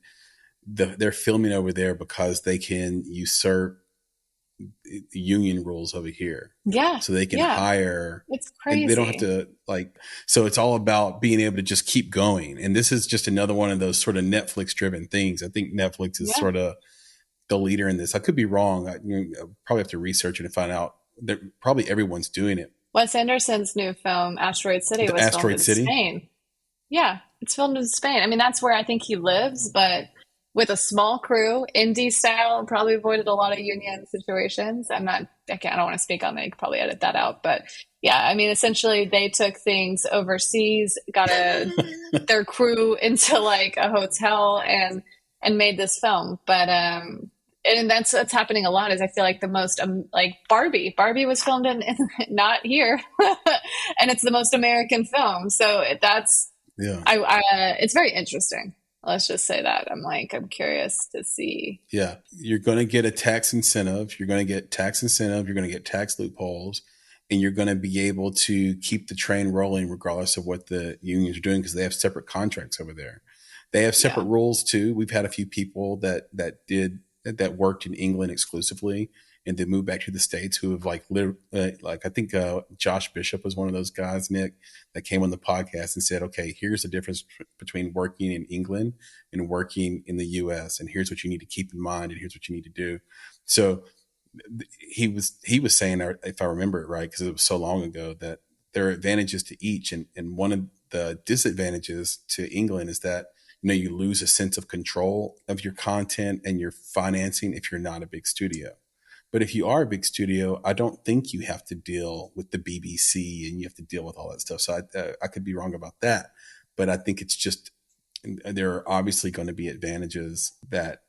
they're filming over there because they can usurp union rules over here. Yeah. So they can hire. It's crazy. They don't have to so it's all about being able to just keep going. And this is just another one of those sort of Netflix driven things. I think Netflix is sort of the leader in this. I could be wrong. I probably have to research it and find out that probably everyone's doing it. Wes Anderson's new film, Asteroid City, was filmed in Spain. Yeah. It's filmed in Spain. I mean, that's where I think he lives, but with a small crew, indie style, probably avoided a lot of union situations. I don't want to speak on that. You could probably edit that out. But yeah, I mean, essentially they took things overseas, got their crew into like a hotel and made this film. But, and that's what's happening a lot is I feel like the most, like Barbie was filmed in not here and it's the most American film. So it's very interesting. Let's just say that. I'm curious to see. Yeah. You're going to get a tax incentive. You're going to get tax incentive. You're going to get tax loopholes. And you're going to be able to keep the train rolling regardless of what the unions are doing because they have separate contracts over there. They have separate rules too. We've had a few people that worked in England exclusively and then moved back to the States who have lived, I think Josh Bishop was one of those guys, Nick, that came on the podcast and said, okay, here's the difference between working in England and working in the US. And here's what you need to keep in mind. And here's what you need to do. So he was saying, if I remember it right, because it was so long ago, that there are advantages to each. And one of the disadvantages to England is that, you lose a sense of control of your content and your financing if you're not a big studio. But if you are a big studio, I don't think you have to deal with the BBC and you have to deal with all that stuff. So I could be wrong about that. But I think it's just, there are obviously going to be advantages that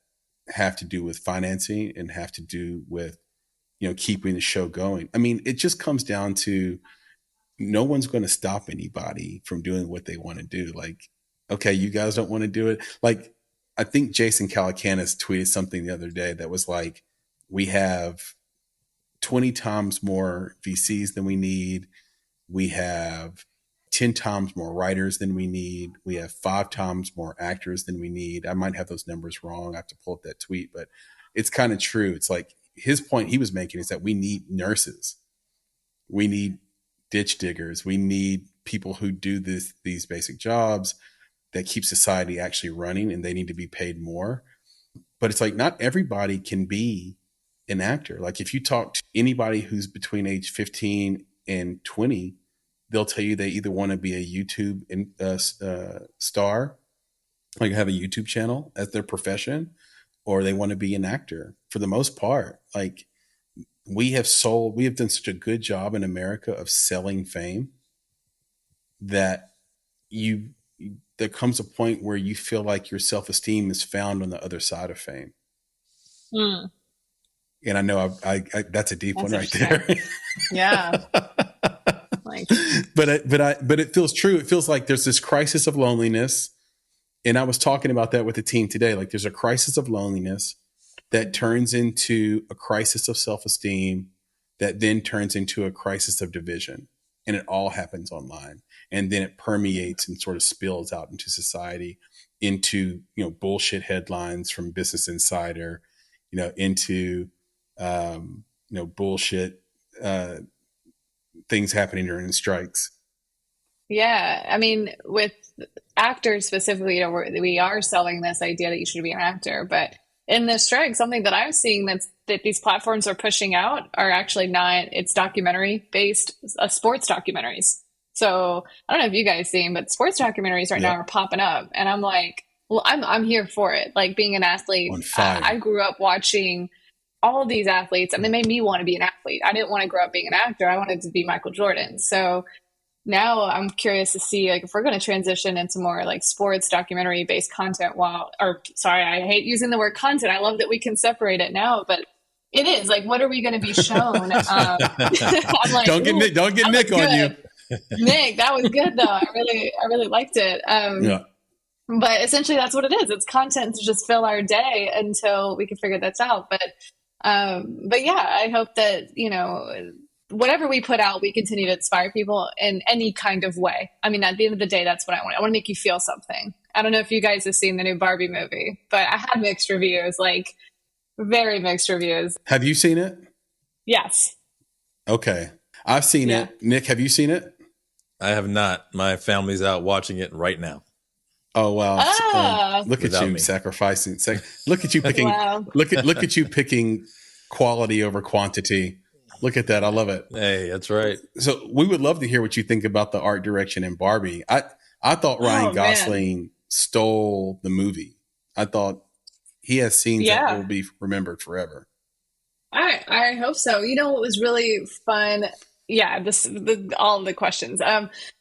have to do with financing and have to do with, keeping the show going. I mean, it just comes down to no one's going to stop anybody from doing what they want to do. Like, okay, you guys don't want to do it. Like, I think Jason Calacanis tweeted something the other day that was like, we have 20 times more VCs than we need. We have 10 times more writers than we need. We have 5 times more actors than we need. I might have those numbers wrong. I have to pull up that tweet, but it's kind of true. It's like his point he was making is that we need nurses. We need ditch diggers. We need people who do these basic jobs that keep society actually running, and they need to be paid more. But it's like not everybody can be an actor. Like if you talk to anybody who's between age 15 and 20, they'll tell you they either want to be a YouTube star, like have a YouTube channel as their profession, or they want to be an actor. For the most part, like we have done such a good job in America of selling fame that there comes a point where you feel like your self-esteem is found on the other side of fame. Mm. And I know that's a deep one right there. Yeah. But it feels true. It feels like there's this crisis of loneliness. And I was talking about that with the team today. Like there's a crisis of loneliness that turns into a crisis of self-esteem that then turns into a crisis of division. and it all happens online. And then it permeates and sort of spills out into society, into, bullshit headlines from Business Insider, into, bullshit things happening during strikes. Yeah. I mean, with actors specifically, we are selling this idea that you should be an actor, but in this strike, something that I'm seeing that these platforms are pushing out are actually not, it's documentary based, sports documentaries. So I don't know if you guys seen, but sports documentaries right now are popping up, and I'm like, well, I'm here for it. Like, being an athlete, I grew up watching all of these athletes, and they made me want to be an athlete. I didn't want to grow up being an actor. I wanted to be Michael Jordan. So now I'm curious to see, like, if we're going to transition into more like sports documentary based content. I hate using the word content. I love that we can separate it now, but it is like, what are we going to be shown? I'm like, don't get Nick on you. Nick, that was good though. I really liked it. But essentially that's what it is. It's content to just fill our day until we can figure this out. But yeah, I hope that, whatever we put out, we continue to inspire people in any kind of way. I mean, at the end of the day, that's what I want. I want to make you feel something. I don't know if you guys have seen the new Barbie movie, but I had mixed reviews, like very mixed reviews. Have you seen it? Yes. Okay. I've seen it. Nick, have you seen it? I have not. My family's out watching it right now. Oh, wow. Look at you sacrificing. Look at you picking. Wow. Look at you picking quality over quantity. Look at that. I love it. Hey, that's right. So we would love to hear what you think about the art direction in Barbie. I thought Ryan Gosling stole the movie. I thought he has scenes that will be remembered forever. I hope so. You know what was really fun? Yeah, all of the questions.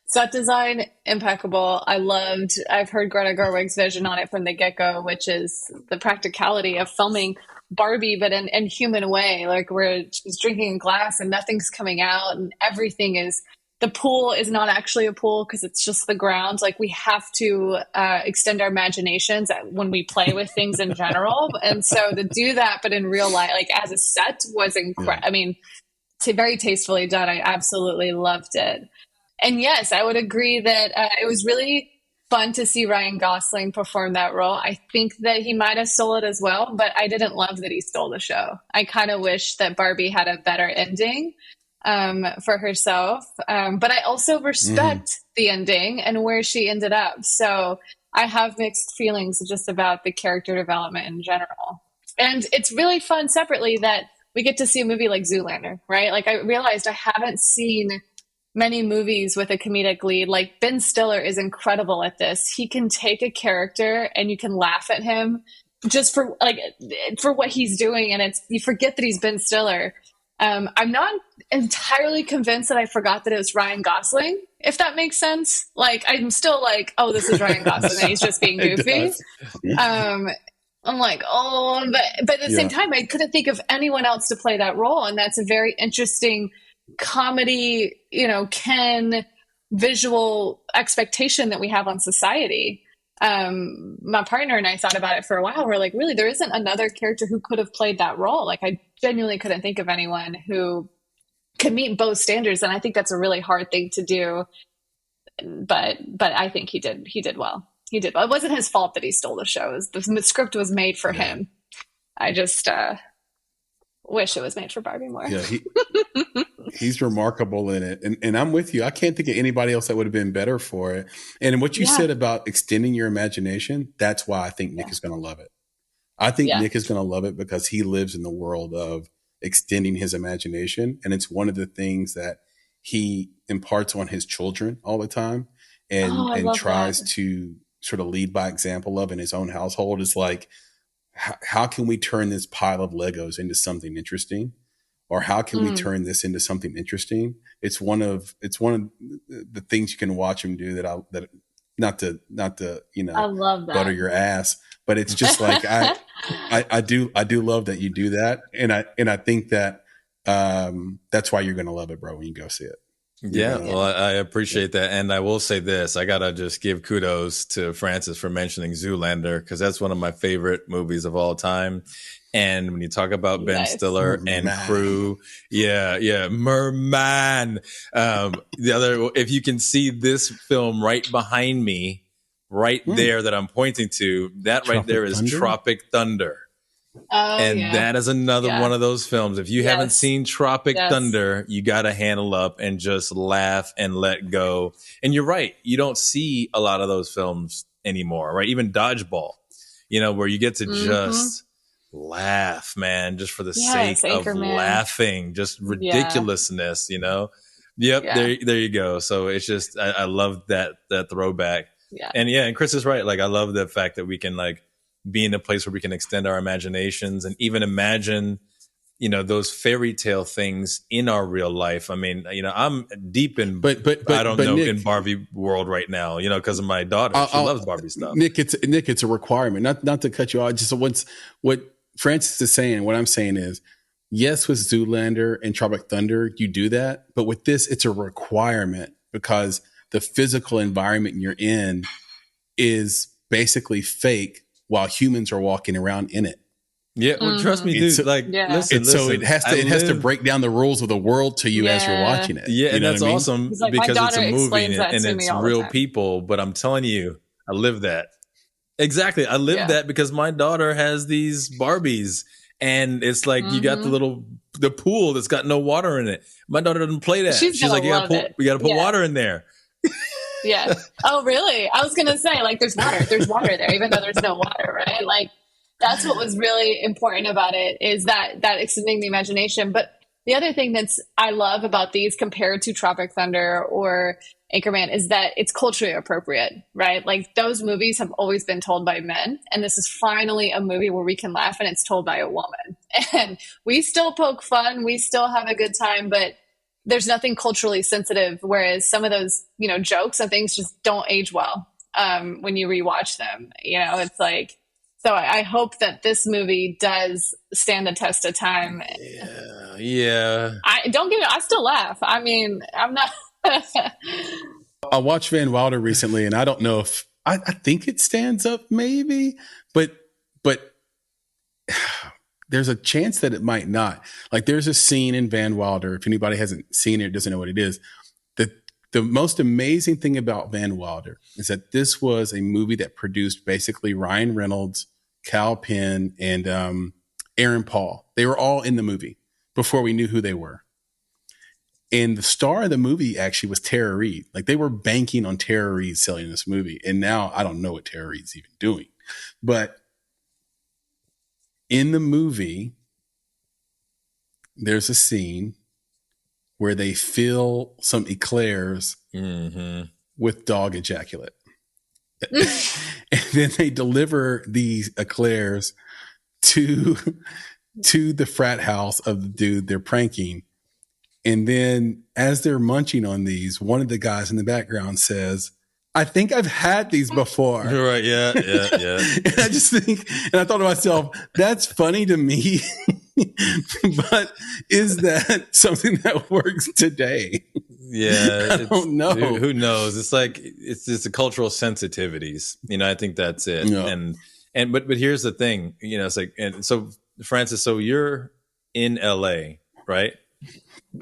Set design, impeccable. I've heard Greta Gerwig's vision on it from the get-go, which is the practicality of filming Barbie, but in human way. Like, we're just drinking a glass and nothing's coming out, and everything is, the pool is not actually a pool because it's just the ground. Like, we have to extend our imaginations when we play with things in general. And so to do that, but in real life, like as a set, was incredible. I mean, very tastefully done. I absolutely loved it. And yes, I would agree that it was really fun to see Ryan Gosling perform that role. I think that he might have stole it as well, but I didn't love that he stole the show. I kind of wish that Barbie had a better ending for herself. But I also respect the ending and where she ended up. So I have mixed feelings just about the character development in general. And it's really fun separately that we get to see a movie like Zoolander, right? Like, I realized I haven't seen many movies with a comedic lead. Like, Ben Stiller is incredible at this. He can take a character and you can laugh at him just for what he's doing. And you forget that he's Ben Stiller. I'm not entirely convinced that I forgot that it was Ryan Gosling, if that makes sense. Like, I'm still like, oh, this is Ryan Gosling and he's just being goofy. I'm like, oh, but at the same time, I couldn't think of anyone else to play that role. And that's a very interesting comedy, Ken visual expectation that we have on society. My partner and I thought about it for a while. We're like, really, there isn't another character who could have played that role. Like, I genuinely couldn't think of anyone who could meet both standards. And I think that's a really hard thing to do. But I think he did well. He did well. It wasn't his fault that he stole the show. The script was made for him. I just wish it was made for Barbie more. Yeah, he's remarkable in it. And I'm with you. I can't think of anybody else that would have been better for it. And what you said about extending your imagination, that's why I think Nick is going to love it. I think Nick is going to love it because he lives in the world of extending his imagination. And it's one of the things that he imparts on his children all the time and tries to sort of lead by example of in his own household. Is like, how can we turn this pile of Legos into something interesting? Or how can we turn this into something interesting? It's one of the things you can watch him do that not to I love that. Butter your ass, but it's just like, I do love that you do that. And I think that, that's why you're going to love it, bro, when you go see it. Yeah, well, I appreciate that. And I will say this, I got to just give kudos to Francis for mentioning Zoolander, because that's one of my favorite movies of all time. And when you talk about Ben Stiller and crew, Merman. If you can see this film right behind me, right there that I'm pointing to, that right there is Tropic Thunder. And that is another one of those films. If you haven't seen Tropic Thunder, you got to handle up and just laugh and let go. And you're right. You don't see a lot of those films anymore, right? Even Dodgeball, where you get to just laugh, man, just for the sake of laughing, just ridiculousness, Yep. Yeah. There you go. So it's just, I love that throwback. Yeah. And Chris is right. Like, I love the fact that we can be in a place where we can extend our imaginations and even imagine, those fairy tale things in our real life. I mean, I'm deep in, but I don't know, Nick, in Barbie world right now, because of my daughter. She loves Barbie stuff. Nick, it's a requirement, not to cut you off. Just what Francis is saying, what I'm saying is, yes, with Zoolander and Tropic Thunder, you do that. But with this, it's a requirement because the physical environment you're in is basically fake, while humans are walking around in it. Yeah, well, trust me, dude. Listen. So it has to break down the rules of the world to you as you're watching it. Yeah, and that's awesome because it's a movie and it's real people. But I'm telling you, I live that. Exactly, I live that because my daughter has these Barbies, and it's like you got the pool that's got no water in it. My daughter doesn't play that. She's like, we got to put water in there. Yeah. Oh, really? I was going to say, there's water. There's water there, even though there's no water, right? That's what was really important about it, is that extending the imagination. But the other thing I love about these compared to Tropic Thunder or Anchorman is that it's culturally appropriate, right? Those movies have always been told by men. And this is finally a movie where we can laugh and it's told by a woman. And we still poke fun. We still have a good time, but there's nothing culturally sensitive, whereas some of those, jokes and things just don't age well when you rewatch them. It's so I hope that this movie does stand the test of time. Yeah. I still laugh. I mean, I'm not. I watched Van Wilder recently, and I don't know if I think it stands up, maybe, but there's a chance that it might not. There's a scene in Van Wilder. If anybody hasn't seen it, doesn't know what it is. The most amazing thing about Van Wilder is that this was a movie that produced basically Ryan Reynolds, Kal Penn, and Aaron Paul. They were all in the movie before we knew who they were. And the star of the movie actually was Tara Reid. They were banking on Tara Reid selling this movie. And now I don't know what Tara Reid's even doing. But in the movie, there's a scene where they fill some eclairs with dog ejaculate. And then they deliver these eclairs to the frat house of the dude they're pranking. And then as they're munching on these, one of the guys in the background says, "I think I've had these before." Right. Yeah. And I just think, and I thought to myself, that's funny to me, but is that something that works today? Yeah. I don't know. Who knows? It's just the cultural sensitivities. I think that's it. Yeah. But here's the thing, and so Francis, so you're in LA, right?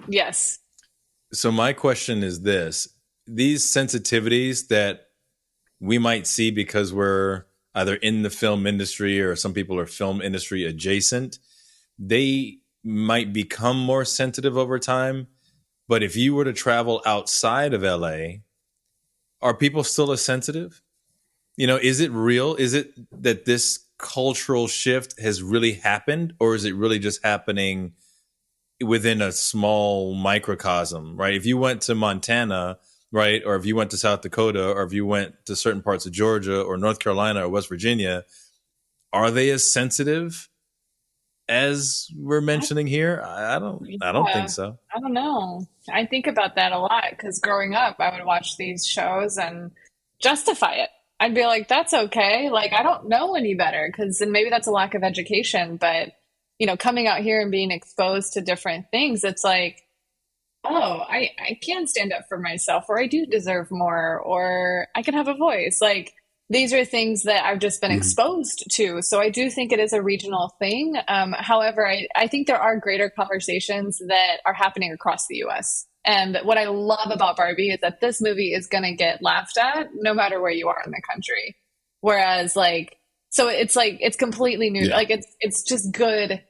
Yes. So my question is this. These sensitivities that we might see because we're either in the film industry or some people are film industry adjacent, they might become more sensitive over time. But if you were to travel outside of LA, are people still as sensitive? Is it real? Is it that this cultural shift has really happened, or is it really just happening within a small microcosm, right? If you went to Montana, right, or if you went to South Dakota, or if you went to certain parts of Georgia or North Carolina or West Virginia, are they as sensitive as we're mentioning here? I don't think so. I don't know. I think about that a lot because growing up, I would watch these shows and justify it. I'd be like, that's okay. I don't know any better, because then maybe that's a lack of education. But, coming out here and being exposed to different things, it's oh, I can stand up for myself, or I do deserve more, or I can have a voice. Like, these are things that I've just been exposed to. So I do think it is a regional thing. However, I think there are greater conversations that are happening across the US. And what I love about Barbie is that this movie is going to get laughed at no matter where you are in the country. Whereas, like, so it's like, it's completely new. Yeah. Like, it's just good,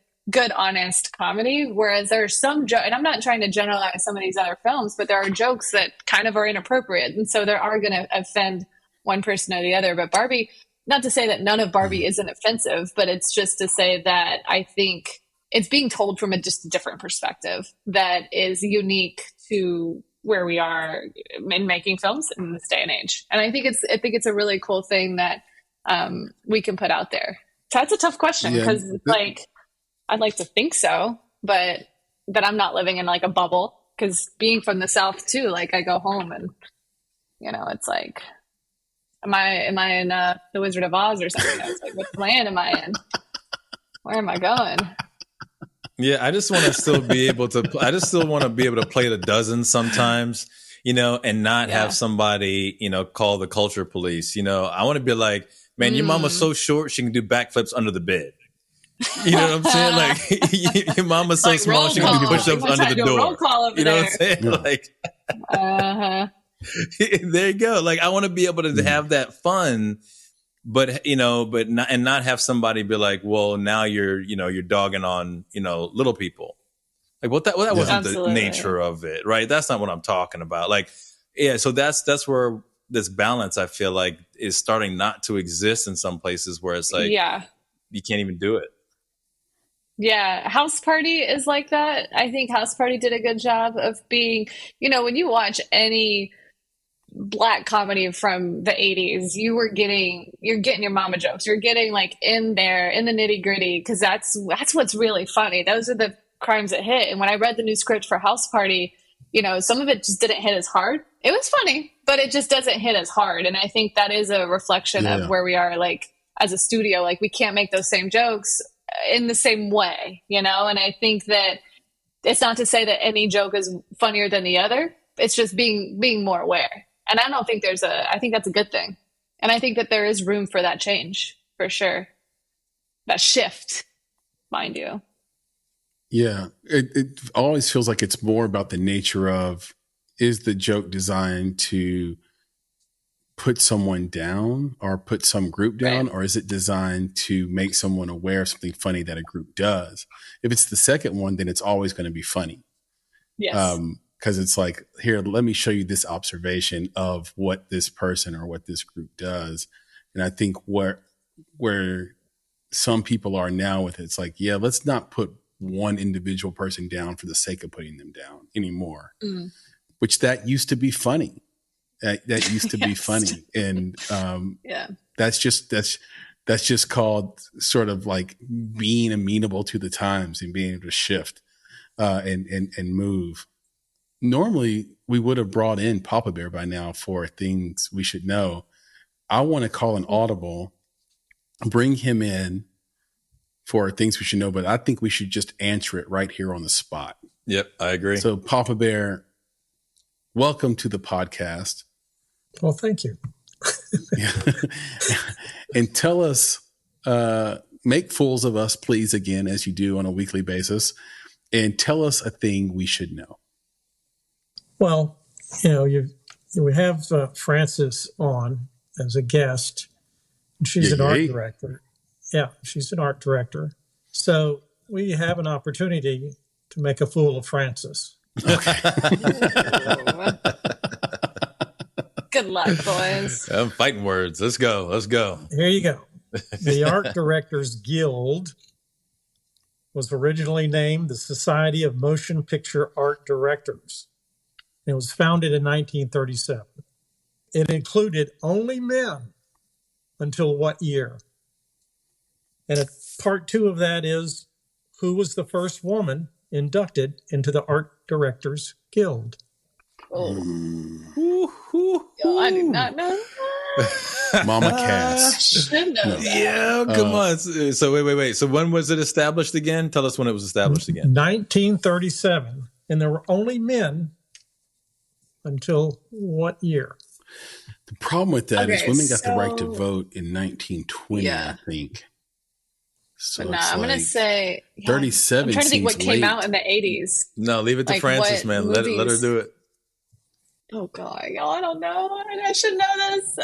honest comedy. Whereas there's some and I'm not trying to generalize some of these other films, but there are jokes that kind of are inappropriate. And so they are going to offend one person or the other. But Barbie, not to say that none of Barbie isn't offensive, but it's just to say that I think it's being told from just a different perspective that is unique to where we are in making films in this day and age. And I think it's a really cool thing that we can put out there. So that's a tough question because like, I'd like to think so, but I'm not living in like a bubble, because being from the South too, like I go home and, you know, it's like, am I in the Wizard of Oz or something? It's like, what land am I in? Where am I going? Yeah, I just want to still be able to. I just still want to be able to play the dozen sometimes, you know, and not have somebody, you know, call the culture police. You know, I want to be like, man, your mama's so short she can do backflips under the bed. You know what I'm saying? Like, your mama's so like small she can do push-ups under the door. You know what I'm saying? Yeah. Like, there you go. Like, I want to be able to have that fun. But, you know, not have somebody be like, well, now you're dogging on, you know, little people. Like, that wasn't Absolutely. The nature of it, right? That's not what I'm talking about. Like, yeah. So that's where this balance, I feel like, is starting not to exist in some places where it's like, you can't even do it. Yeah. House Party is like that. I think House Party did a good job of being, you know, when you watch any Black comedy from the 80s, you're getting your mama jokes. You're getting like in there in the nitty gritty, because that's what's really funny. Those are the crimes that hit. And when I read the new script for House Party, you know, some of it just didn't hit as hard. It was funny, but it just doesn't hit as hard. And I think that is a reflection of where we are, like, as a studio. Like, we can't make those same jokes in the same way, you know. And I think that it's not to say that any joke is funnier than the other. It's just being more aware. And I don't think I think that's a good thing. And I think that there is room for that change, for sure. That shift, mind you. Yeah. It always feels like it's more about the nature of, is the joke designed to put someone down or put some group down, right, or is it designed to make someone aware of something funny that a group does? If it's the second one, then it's always going to be funny. Yes. Because it's like, here, let me show you this observation of what this person or what this group does. And I think where some people are now with it, it's like, yeah, let's not put one individual person down for the sake of putting them down anymore, which that used to be funny. That used to be funny. And that's just called sort of like being amenable to the times and being able to shift and move. Normally, we would have brought in Papa Bear by now for things we should know. I want to call an audible, bring him in for things we should know, but I think we should just answer it right here on the spot. Yep, I agree. So, Papa Bear, welcome to the podcast. Well, thank you. And tell us, make fools of us, please, again, as you do on a weekly basis, and tell us a thing we should know. Well, you know, we have Frances on as a guest, and she's an art director. Yeah, she's an art director. So we have an opportunity to make a fool of Frances. Okay. Good luck, boys. I'm fighting words. Let's go. Here you go. The Art Directors Guild was originally named the Society of Motion Picture Art Directors. It was founded in 1937. It included only men until what year? And part two of that is, who was the first woman inducted into the Art Directors Guild? Oh. I did not know. Mama Cass. Yeah, come on. So wait. So when was it established again? Tell us when it was established again. 1937. And there were only men until what year? The problem with that is Okay, women got the right to so- vote in 1920, Yeah. I think. So But no, it's I'm like gonna say 37 I'm trying to think what seems came late. out in the 80s. No, leave it to Like, Francis, what man. Let her movies? do it. Oh God, y'all, I don't know. I should know this.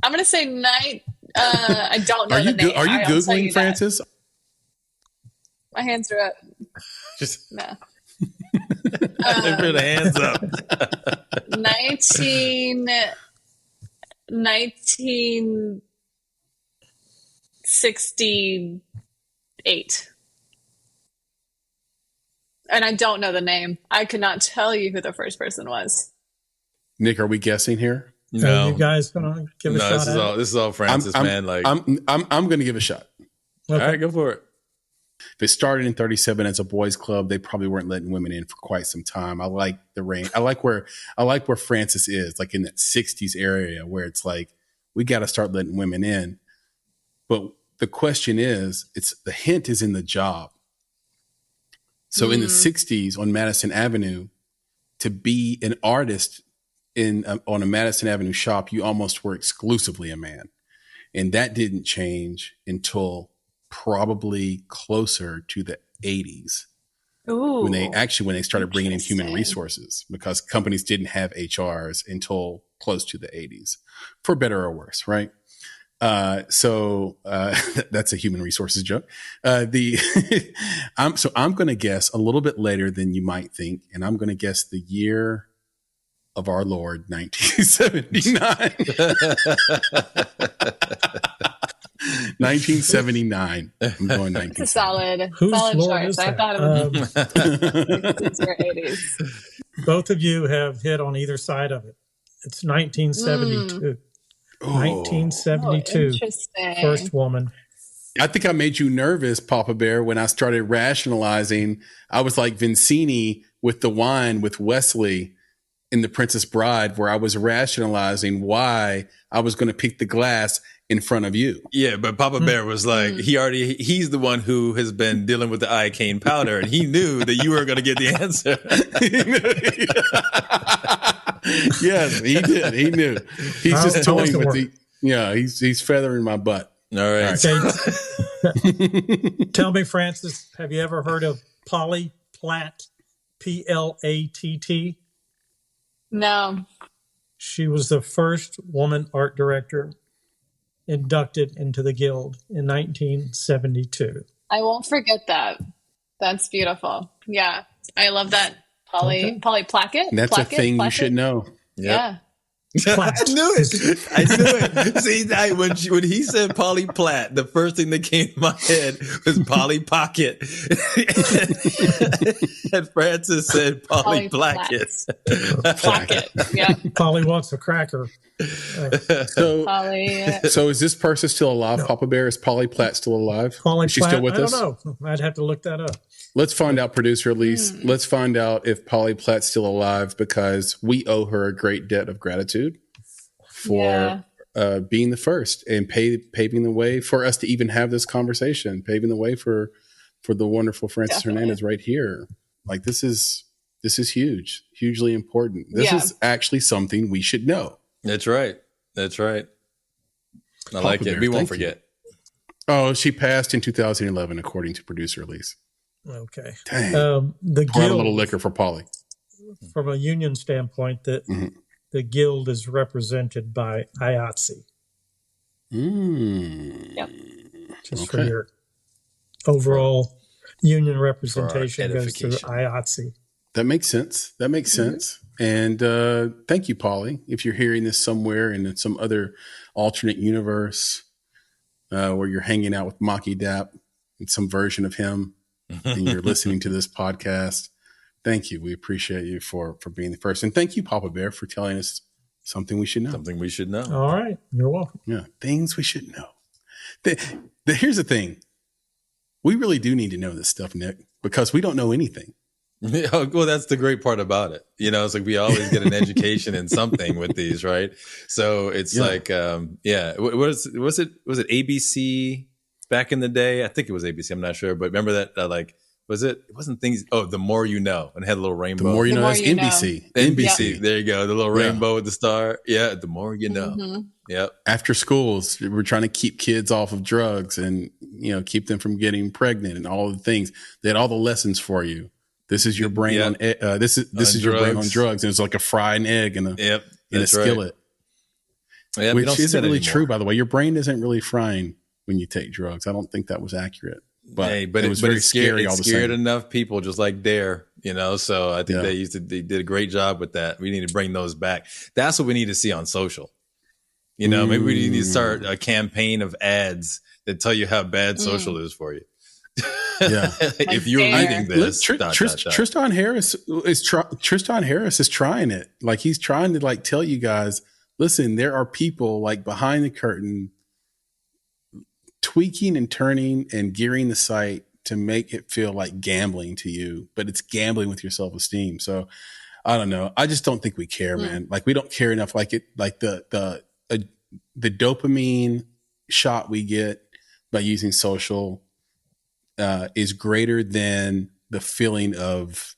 I'm gonna say I don't know Are the you name. are you I'll tell Googling, you that. Francis? My hands are up. Just No. put the hands up. 1968. And I don't know the name. I could not tell you who the first person was. Nick, are we guessing here? No, Are you guys gonna give a no. shot This is all Francis, man. Like, I'm going to give a shot. all Okay. right, go for it. If it started in 37 as a boys' club, they probably weren't letting women in for quite some time. I like the range. I like where Francis is, like in that 60s area where it's like we got to start letting women in. But the question is, the hint is in the job. So in the 60s on Madison Avenue, to be an artist on a Madison Avenue shop, you almost were exclusively a man. And that didn't change until probably closer to the 80s Ooh. when they started bringing in human Interesting. resources, because companies didn't have HRs until close to the 80s, for better or worse, right? So that's a human resources joke. I'm going to guess a little bit later than you might think, and I'm going to guess the year of our Lord, 1979. 1979. I'm going 1979. It's a solid Whose Lord choice. is I that? thought it was 60s or 80s. Both of you have hit on either side of it. It's 1972. Oh. 1972. Interesting. First woman. I think I made you nervous, Papa Bear, when I started rationalizing. I was like Vincini with the wine with Wesley in The Princess Bride, where I was rationalizing why I was going to pick the glass in front of you. Yeah, but Papa Bear was like, he's the one who has been dealing with the iocane powder, and he knew that you were going to get the answer. Yes, he did. He knew. He's just toying with he's feathering my butt. All right. Okay. Tell me, Francis, have you ever heard of Polly Platt? Platt? No. She was the first woman art director inducted into the Guild in 1972. I won't forget that. That's beautiful. Yeah. I love that. Polly Plackett. And that's Plackett? a thing you Plackett? should know. Yeah. Platt. I knew it. See, when he said Polly Platt, the first thing that came to my head was Polly Pocket. And Francis said Polly Plackett. Plackett. Yeah. Polly wants a cracker. So, Polly. so is this person still alive, Papa Bear? Is Polly Platt still alive? Polly Is she Platt, still with us? I don't know. I'd have to look that up. Let's find out, producer Elise. Let's find out if Polly Platt's still alive, because we owe her a great debt of gratitude for being the first and paving the way for us to even have this conversation, paving the way for the wonderful Francis Hernandez right here. Like, this is huge, hugely important. This is actually something we should know. That's right. That's right. I like it. Bear, We won't thank forget. Oh, she passed in 2011, according to producer Elise. Okay. Dang. The Pour a Guild, little liquor for Polly. from a union standpoint, that the Guild is represented by IATSE. Yep. Just for your overall union For representation our goes through edification. IATSE. That makes sense. That makes sense. And thank you, Polly. If you're hearing this somewhere in some other alternate universe where you're hanging out with Maki Dap and some version of him, and you're listening to this podcast, thank you. We appreciate you for being the first. And thank you, Papa Bear, for telling us something we should know. Something we should know. All right. You're welcome. Yeah, things we should know. Here's the thing. We really do need to know this stuff, Nick, because we don't know anything. Well, that's the great part about it. You know, it's like we always get an education in something with these, right? So it's like, was it ABC back in the day? I think it was ABC. I'm not sure, but remember that like it wasn't things. Oh, The More You Know, and it had a little rainbow. The More You Know, that's NBC. NBC. There you go. The little rainbow with the star. Yeah. The More You Know. Mm-hmm. Yep. After schools, we're trying to keep kids off of drugs and, keep them from getting pregnant and all the things. They had all the lessons for you. This is your brain on this is your brain on drugs, and it's like a fried egg in a skillet. Yep, which isn't really true, by the way. Your brain isn't really frying when you take drugs. I don't think that was accurate. But it was very scary. All the same. Scared enough people, just like Dare, So I think they did a great job with that. We need to bring those back. That's what we need to see on social. Maybe we need to start a campaign of ads that tell you how bad social is for you. Yeah, if you're reading this, Tristan Harris is trying it. Like, he's trying to like tell you guys, listen, there are people like behind the curtain tweaking and turning and gearing the site to make it feel like gambling to you, but it's gambling with your self-esteem. So I don't know. I just don't think we care, man. Like, we don't care enough. Like the dopamine shot we get by using social is greater than the feeling of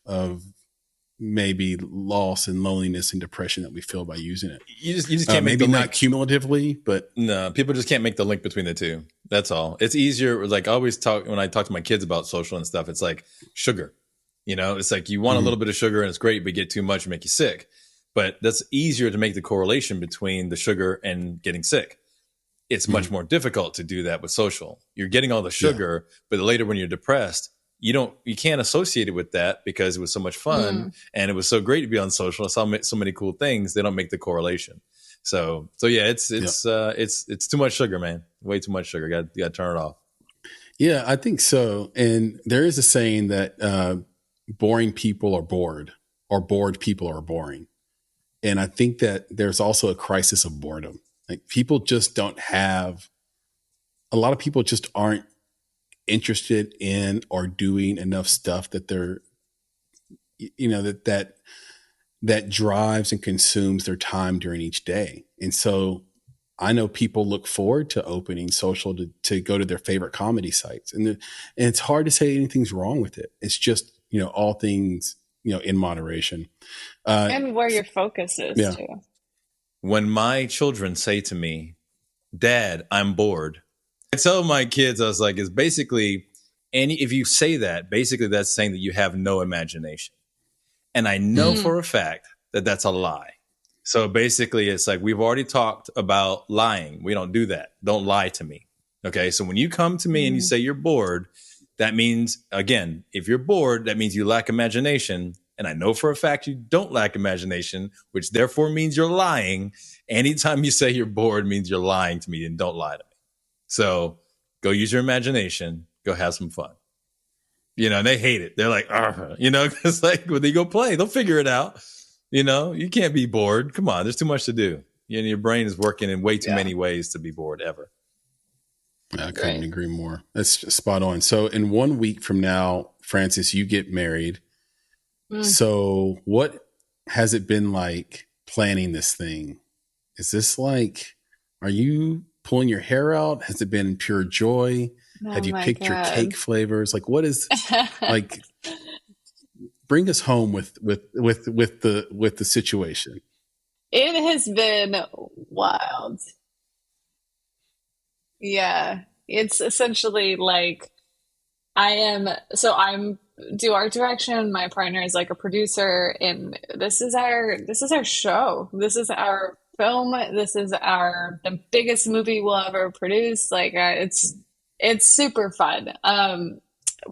maybe loss and loneliness and depression that we feel by using it. You just can't make maybe not cumulatively, but no, people just can't make the link between the two. That's all. It's easier. Like, I always when I talk to my kids about social and stuff, it's like sugar. It's like you want a little bit of sugar and it's great, but you get too much and make you sick. But that's easier to make the correlation between the sugar and getting sick. It's much more difficult to do that with social. You're getting all the sugar, but later when you're depressed, you can't associate it with that because it was so much fun and it was so great to be on social. I saw so many cool things. They don't make the correlation. So yeah, it's too much sugar, man. Way too much sugar. You got to turn it off. Yeah, I think so. And there is a saying that boring people are bored, or bored people are boring. And I think that there's also a crisis of boredom. Like, people just don't have, a lot of people just aren't interested in or doing enough stuff that they're, that drives and consumes their time during each day. And so I know people look forward to opening social to go to their favorite comedy sites. And it's hard to say anything's wrong with it. It's just, all things, in moderation. And where your focus is too. When my children say to me, Dad, I'm bored, I tell my kids, I was like, it's basically if you say that, basically that's saying that you have no imagination. And I know for a fact that that's a lie. So basically it's like, we've already talked about lying. We don't do that. Don't lie to me. Okay. So when you come to me and you say you're bored, that means, again, if you're bored, that means you lack imagination. And I know for a fact you don't lack imagination, which therefore means you're lying. Anytime you say you're bored means you're lying to me, and don't lie to me. So go use your imagination, go have some fun. And they hate it. They're like, because like when they go play, they'll figure it out. You can't be bored. Come on, there's too much to do. Your brain is working in way too many ways to be bored ever. I couldn't agree more. That's spot on. So in 1 week from now, Francis, you get married. So what has it been like planning this thing? Is this like, are you pulling your hair out? Has it been pure joy? Have you picked your cake flavors? Like, what is like, bring us home with the situation. It has been wild. Yeah. It's essentially like I'm do art direction. My partner is like a producer, and this is our show. This is our film. This is the biggest movie we'll ever produce. Like, it's super fun.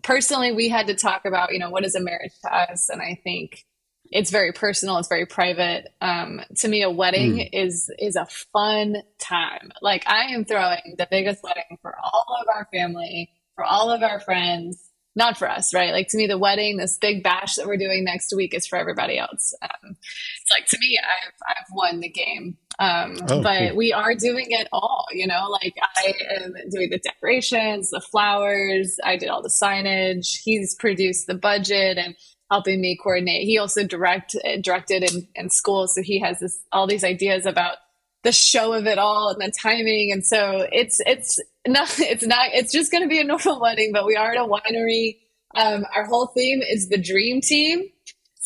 Personally, we had to talk about, what is a marriage to us? And I think it's very personal. It's very private. To me, a wedding is a fun time. Like, I am throwing the biggest wedding for all of our family, for all of our friends. Not for us, right? Like, to me, the wedding, this big bash that we're doing next week, is for everybody else. It's like, to me, I've won the game. But cool. We are doing it all, like, I am doing the decorations, the flowers. I did all the signage. He's produced the budget and helping me coordinate. He also directed in school. So he has all these ideas about the show of it all and the timing. And so it's just going to be a normal wedding, but we are at a winery. Our whole theme is the dream team.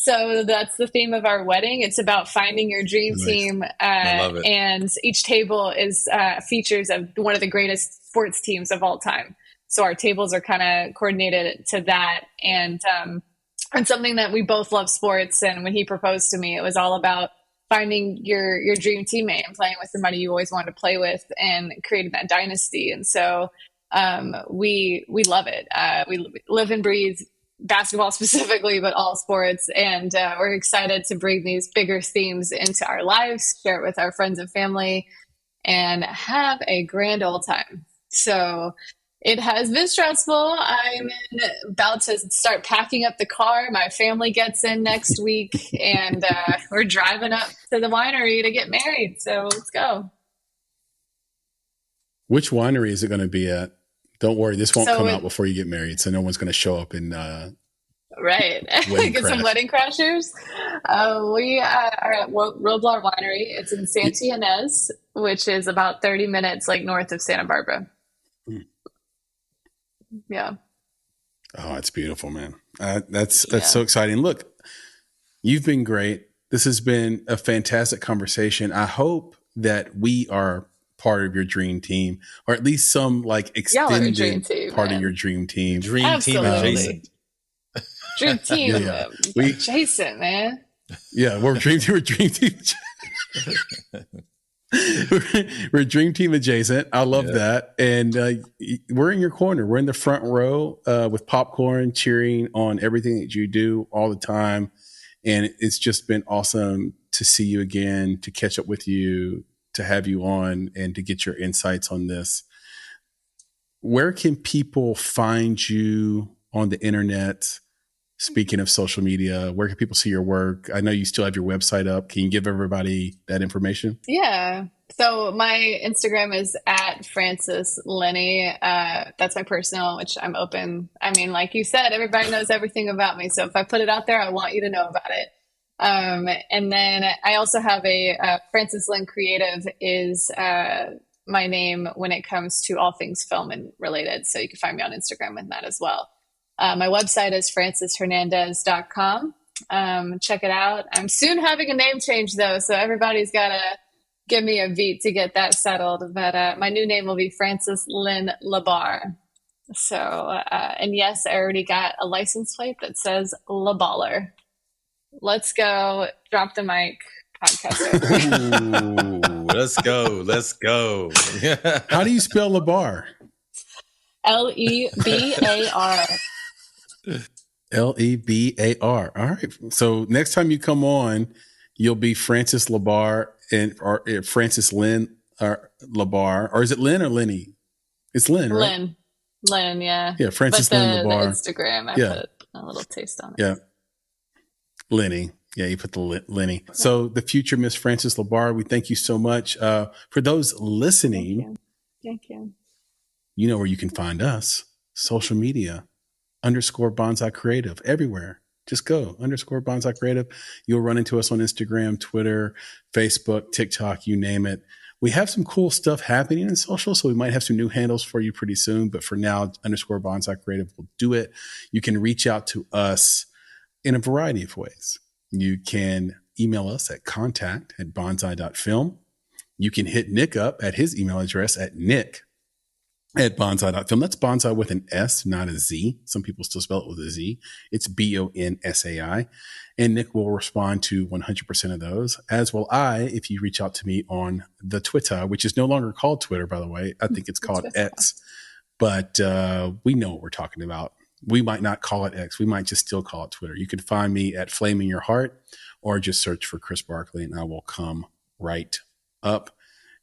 So that's the theme of our wedding. It's about finding your dream team. I love it. And each table is features of one of the greatest sports teams of all time. So our tables are kind of coordinated to that. And something that we both love sports. And when he proposed to me, it was all about finding your dream teammate and playing with somebody you always wanted to play with and creating that dynasty. And so we love it. We live and breathe basketball specifically, but all sports. And we're excited to bring these bigger themes into our lives, share it with our friends and family, and have a grand old time. So it has been stressful. I'm about to start packing up the car. My family gets in next week, and we're driving up to the winery to get married. So let's go. Which winery is it going to be at? Don't worry, this won't come out before you get married, so no one's going to show up and right. Get some wedding crashers. We are at Roblar Winery. It's in Santa Ynez, which is about 30 minutes north of Santa Barbara. Yeah. Oh, it's beautiful, man. That's so exciting. Look, you've been great. This has been a fantastic conversation. I hope that we are part of your dream team, or at least some extended team, part of your dream team. Dream team adjacent. Dream team adjacent, man. Yeah, we're dream team. We're dream team adjacent. I love that. And we're in your corner. We're in the front row with popcorn, cheering on everything that you do all the time. And it's just been awesome to see you again, to catch up with you, to have you on, and to get your insights on this. Where can people find you on the internet? Speaking of social media, where can people see your work? I know you still have your website up. Can you give everybody that information? Yeah. So my Instagram is at Frances Lenny. That's my personal, which I'm open. I mean, like you said, everybody knows everything about me. So if I put it out there, I want you to know about it. And then I also have a Frances Lynn Creative is my name when it comes to all things film and related. So you can find me on Instagram with that as well. My website is franceshernandez.com. Check it out. I'm soon having a name change though, so everybody's got to give me a beat to get that settled. But my new name will be Frances Lynn Labar. So, and yes, I already got a license plate that says LaBaller. Let's go. Drop the mic. Podcast. Ooh, let's go. How do you spell LaBar? Lebar. Lebar. All right. So next time you come on, you'll be Frances Labar or Frances Lynn or Labar, or is it Lynn or Lenny? It's Lynn, right? Lynn, yeah. Yeah, Frances Lynn Labar. The Instagram, I put a little taste on it. Yeah, Lenny. Yeah, you put the Lenny. So the future Miss Frances Labar, we thank you so much. For those listening, thank you. You know where you can find us. Social media, _Bonsai Creative, everywhere. Just go, _Bonsai Creative. You'll run into us on Instagram, Twitter, Facebook, TikTok, you name it. We have some cool stuff happening in social, so we might have some new handles for you pretty soon. But for now, _Bonsai Creative will do it. You can reach out to us in a variety of ways. You can email us at contact@bonsai.film. You can hit Nick up at his email address at nick@bonsai.film. That's bonsai with an S, not a Z. Some people still spell it with a Z. It's BONSAI. And Nick will respond to 100% of those, as will I, if you reach out to me on the Twitter, which is no longer called Twitter, by the way. I think it's called X. But we know what we're talking about. We might not call it X. We might just still call it Twitter. You can find me at Flame in Your Heart, or just search for Chris Barkley and I will come right up.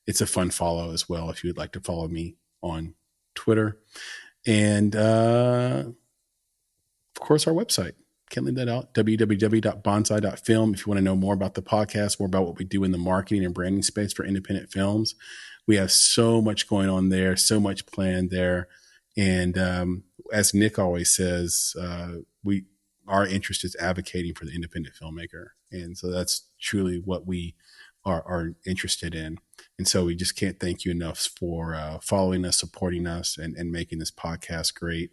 It's a fun follow as well if you would like to follow me on Twitter. And of course, our website. Can't leave that out. www.bonsai.film. If you want to know more about the podcast, more about what we do in the marketing and branding space for independent films, we have so much going on there, so much planned there. And as Nick always says, our interest is advocating for the independent filmmaker. And so that's truly what we are interested in. And so we just can't thank you enough for following us, supporting us, and making this podcast great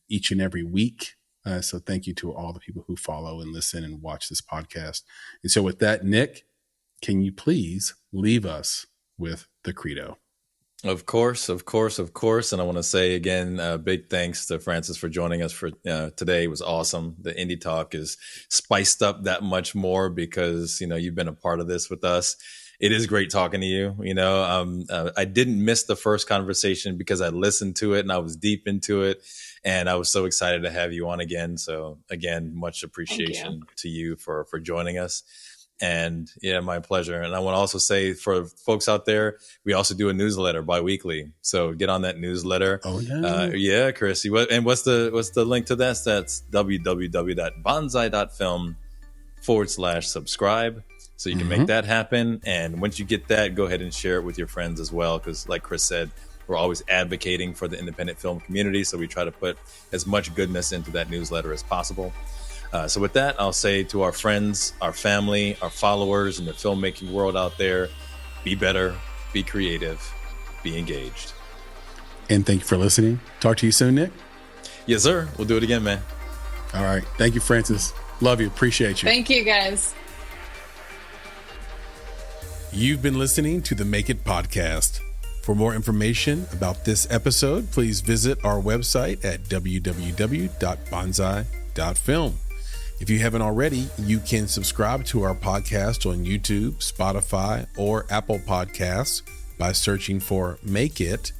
each and every week. So thank you to all the people who follow and listen and watch this podcast. And so with that, Nick, can you please leave us with the credo? Of course. And I want to say again, big thanks to Francis for joining us for today. It was awesome. The Indie Talk is spiced up that much more because, you've been a part of this with us. It is great talking to you. I didn't miss the first conversation because I listened to it and I was deep into it. And I was so excited to have you on again. So again, much appreciation to you for joining us. And yeah, my pleasure. And I want to also say for folks out there, we also do a newsletter bi-weekly. So get on that newsletter. Oh yeah. Yeah, Chris. And what's the link to that? That's www.bonsai.film/subscribe. So you can make that happen. And once you get that, go ahead and share it with your friends as well. Because like Chris said, we're always advocating for the independent film community. So we try to put as much goodness into that newsletter as possible. So with that, I'll say to our friends, our family, our followers in the filmmaking world out there, be better, be creative, be engaged. And thank you for listening. Talk to you soon, Nick. Yes, sir. We'll do it again, man. All right. Thank you, Francis. Love you. Appreciate you. Thank you, guys. You've been listening to the Make It podcast. For more information about this episode, please visit our website at www.bonsai.film. If you haven't already, you can subscribe to our podcast on YouTube, Spotify, or Apple Podcasts by searching for Make It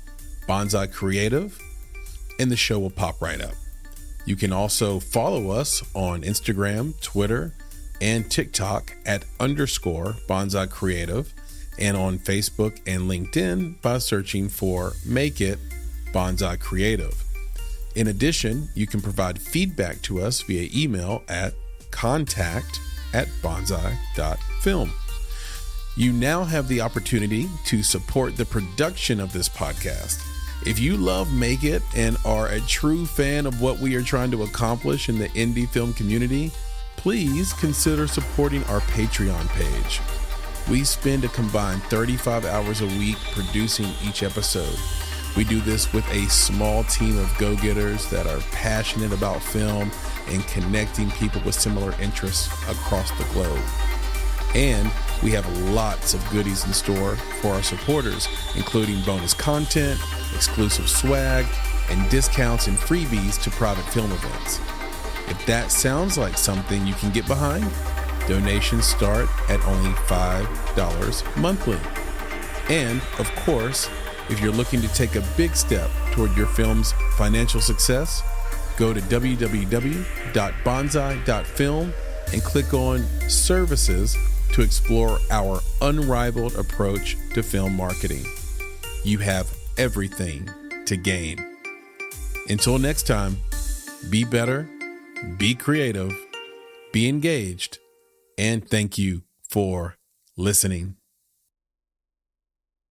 Bonsai Creative, and the show will pop right up. You can also follow us on Instagram, Twitter, and TikTok at _Bonsai Creative, and on Facebook and LinkedIn by searching for Make It Bonsai Creative. In addition, you can provide feedback to us via email at contact@bonsai.film. You now have the opportunity to support the production of this podcast. If you love Make It and are a true fan of what we are trying to accomplish in the indie film community, please consider supporting our Patreon page. We spend a combined 35 hours a week producing each episode. We do this with a small team of go-getters that are passionate about film and connecting people with similar interests across the globe. And we have lots of goodies in store for our supporters, including bonus content, exclusive swag, and discounts and freebies to private film events. If that sounds like something you can get behind, donations start at only $5 monthly. And of course, if you're looking to take a big step toward your film's financial success, go to www.bonsai.film and click on Services to explore our unrivaled approach to film marketing. You have everything to gain. Until next time, be better, be creative, be engaged, and thank you for listening.